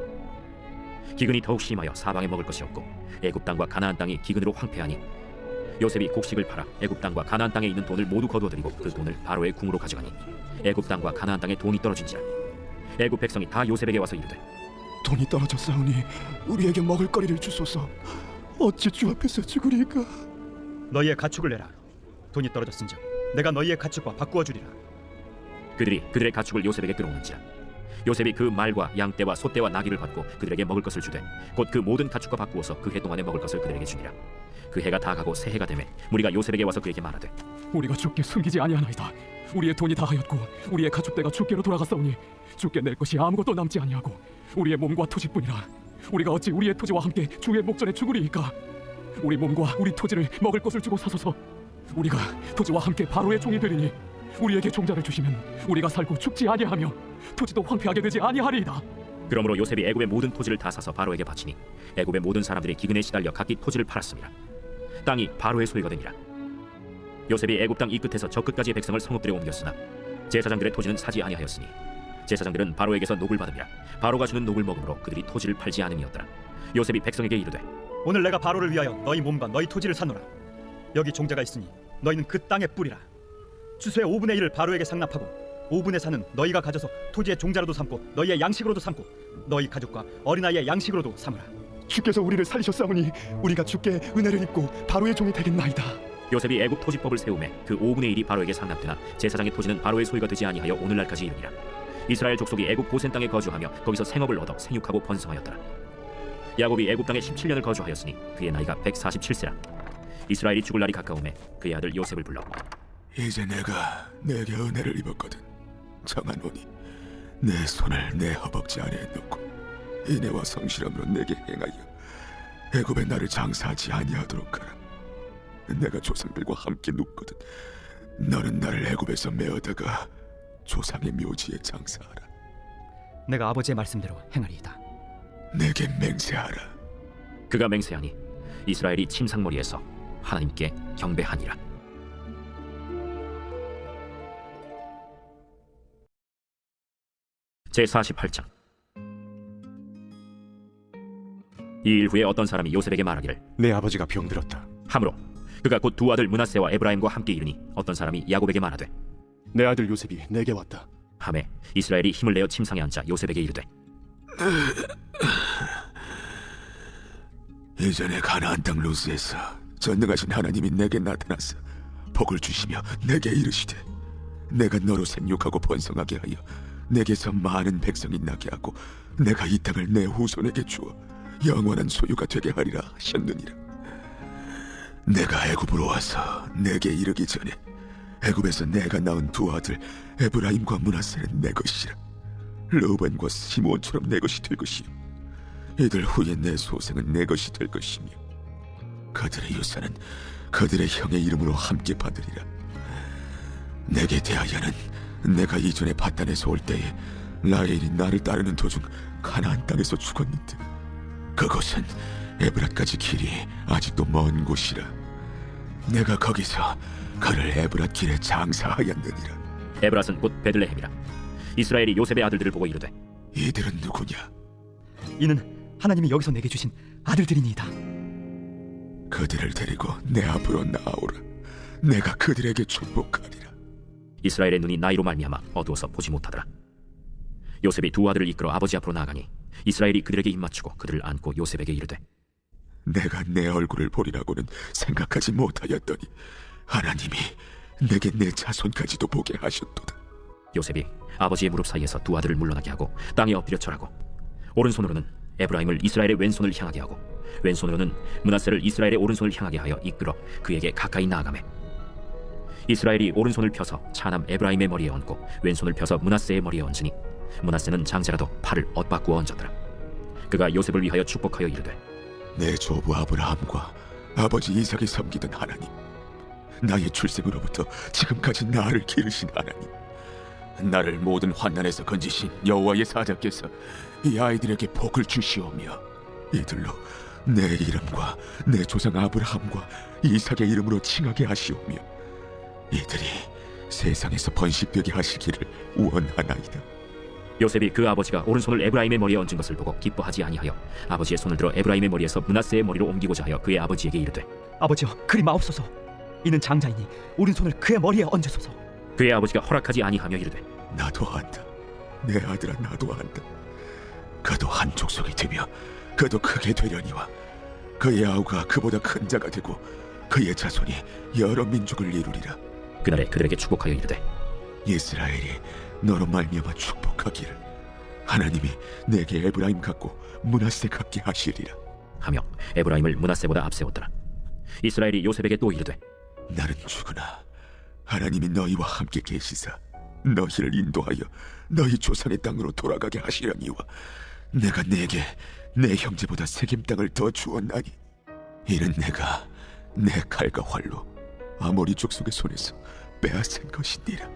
기근이 더욱 심하여 사방에 먹을 것이 없고 애굽 땅과 가나안 땅이 기근으로 황폐하니 요셉이 곡식을 팔아 애굽 땅과 가나안 땅에 있는 돈을 모두 거두어들이고 그 돈을 바로의 궁으로 가져가니 애굽 땅과 가나안 땅에 돈이 떨어진지라. 애굽 백성이 다 요셉에게 와서 이르되 돈이 떨어졌사오니 우리에게 먹을 거리를 주소서. 어찌 주 앞에서 죽으리까? 너희의 가축을 내라. 돈이 떨어졌은즉 내가 너희의 가축과 바꾸어 주리라. 그들이 그들의 가축을 요셉에게 끌어오는지라. 요셉이 그 말과 양떼와 소떼와 나귀를 받고 그들에게 먹을 것을 주되 곧 그 모든 가축과 바꾸어서 그 해 동안에 먹을 것을 그들에게 주니라. 그 해가 다 가고 새 해가 되매 무리가 요셉에게 와서 그에게 말하되 우리가 주께 숨기지 아니하나이다. 우리의 돈이 다하였고 우리의 가축대가 주께로 돌아갔사오니 주께 낼 것이 아무것도 남지 아니하고 우리의 몸과 토지뿐이라. 우리가 어찌 우리의 토지와 함께 주의 목전에 죽으리이까? 우리 몸과 우리 토지를 먹을 것을 주고 사소서. 우리가 토지와 함께 바로의 종이 되리니 우리에게 종자를 주시면 우리가 살고 죽지 아니하며 토지도 황폐하게 되지 아니하리이다. 그러므로 요셉이 애굽의 모든 토지를 다 사서 바로에게 바치니 애굽의 모든 사람들이 기근에 시달려 각기 토지를 팔았습니다. 땅이 바로의 소유가 되니라. 요셉이 애굽 땅 이 끝에서 저 끝까지의 백성을 성읍들에 옮겼으나 제사장들의 토지는 사지 아니하였으니 제사장들은 바로에게서 녹을 받으리라. 바로가 주는 녹을 먹음으로 그들이 토지를 팔지 않음이었더라. 요셉이 백성에게 이르되 오늘 내가 바로를 위하여 너희 몸과 너희 토지를 사노라. 여기 종자가 있으니 너희는 그 땅의 뿔이라. 추수의 5분의 1을 바로에게 상납하고 5분의 4는 너희가 가져서 토지의 종자로도 삼고 너희의 양식으로도 삼고 너희 가족과 어린아이의 양식으로도 삼으라. 주께서 우리를 살리셨사오니 우리가 주께 은혜를 입고 바로의 종이 되겠나이다. 요셉이 애굽 토지법을 세우매 그 5분의 1이 바로에게 상납되나 제사장의 토지는 바로의 소유가 되지 아니하여 오늘날까지 이르니라. 이스라엘 족속이 애굽 고센 땅에 거주하며 거기서 생업을 얻어 생육하고 번성하였더라. 야곱이 애굽 땅에 17년을 거주하였으니 그의 나이가 147세라. 이스라엘이 죽을 날이 가까우매 그의 아들 요셉을 불러 이제 내가 내게 은혜를 입었거든. 정하노니 내 손을 내 허벅지 안에 넣고 인애와 성실함으로 내게 행하여 애굽에 나를 장사하지 아니하도록 하라. 내가 조상들과 함께 눕거든. 너는 나를 애굽에서 메어다가 조상의 묘지에 장사하라. 내가 아버지의 말씀대로 행하리이다. 내게 맹세하라. 그가 맹세하니 이스라엘이 침상머리에서 하나님께 경배하니라. 제48장. 이 일 후에 어떤 사람이 요셉에게 말하기를 내 아버지가 병들었다. 하므로 그가 곧 두 아들 므낫세와 에브라임과 함께 이르니 어떤 사람이 야곱에게 말하되 내 아들 요셉이 내게 왔다. 하매 이스라엘이 힘을 내어 침상에 앉아 요셉에게 이르되 예전에 가나안 땅 루스에서 전능하신 하나님이 내게 나타나서 복을 주시며 내게 이르시되 내가 너로 생육하고 번성하게 하여 내게서 많은 백성이 나게 하고 내가 이 땅을 내 후손에게 주어 영원한 소유가 되게 하리라 하셨느니라. 내가 애굽으로 와서 내게 이르기 전에 애굽에서 내가 낳은 두 아들 에브라임과 므낫세는 내 것이라. 르우벤과 시므온처럼 내 것이 될 것이요 이들 후에 내 소생은 내 것이 될 것이며 그들의 유산은 그들의 형의 이름으로 함께 받으리라. 내게 대하여는 내가 이전에 바단에서 올 때에 라헬이 나를 따르는 도중 가나안 땅에서 죽었는데 그곳은 에브랏까지 길이 아직도 먼 곳이라. 내가 거기서 그를 에브랏 길에 장사하였느니라. 에브랏은 곧 베들레헴이라. 이스라엘이 요셉의 아들들을 보고 이르되 이들은 누구냐? 이는 하나님이 여기서 내게 주신 아들들이니이다. 그들을 데리고 내 앞으로 나오라. 내가 그들에게 축복하리라. 이스라엘의 눈이 나이로 말미암아 어두워서 보지 못하더라. 요셉이 두 아들을 이끌어 아버지 앞으로 나아가니 이스라엘이 그들에게 입맞추고 그들을 안고 요셉에게 이르되 내가 내 얼굴을 보리라고는 생각하지 못하였더니 하나님이 내게 내 자손까지도 보게 하셨도다. 요셉이 아버지의 무릎 사이에서 두 아들을 물러나게 하고 땅에 엎드려 절하고 오른손으로는 에브라임을 이스라엘의 왼손을 향하게 하고 왼손으로는 므낫세를 이스라엘의 오른손을 향하게 하여 이끌어 그에게 가까이 나아가매 이스라엘이 오른손을 펴서 차남 에브라임의 머리에 얹고 왼손을 펴서 므낫세의 머리에 얹으니 므낫세는 장자라도 팔을 엇바꾸어 얹었더라. 그가 요셉을 위하여 축복하여 이르되 내 조부 아브라함과 아버지 이삭이 섬기던 하나님, 나의 출생으로부터 지금까지 나를 기르신 하나님, 나를 모든 환난에서 건지신 여호와의 사자께서 이 아이들에게 복을 주시오며 이들로 내 이름과 내 조상 아브라함과 이삭의 이름으로 칭하게 하시오며 이들이 세상에서 번식되게 하시기를 원하나이다. 요셉이 그 아버지가 오른손을 에브라임의 머리에 얹은 것을 보고 기뻐하지 아니하여 아버지의 손을 들어 에브라임의 머리에서 므낫세의 머리로 옮기고자 하여 그의 아버지에게 이르되 아버지여, 그리 마옵소서. 이는 장자이니 오른손을 그의 머리에 얹으소서. 그의 아버지가 허락하지 아니하며 이르되 나도 한다. 내 아들아, 나도 한다. 그도 한 족속이 되며 그도 크게 되려니와 그의 아우가 그보다 큰 자가 되고 그의 자손이 여러 민족을 이루리라. 그날에 그들에게 축복하여 이르되 이스라엘이 너로 말미암아 축복하기를 하나님이 내게 에브라임 같고 므낫세 같게 하시리라 하며 에브라임을 므낫세보다 앞세웠더라. 이스라엘이 요셉에게 또 이르되 나는 죽으나 하나님이 너희와 함께 계시사 너희를 인도하여 너희 조상의 땅으로 돌아가게 하시려니와 내가 내게 내 형제보다 세겜 땅을 더 주었나니 이는 내가 내 칼과 활로 아모리 족속의 손에서 빼앗은 것이니라.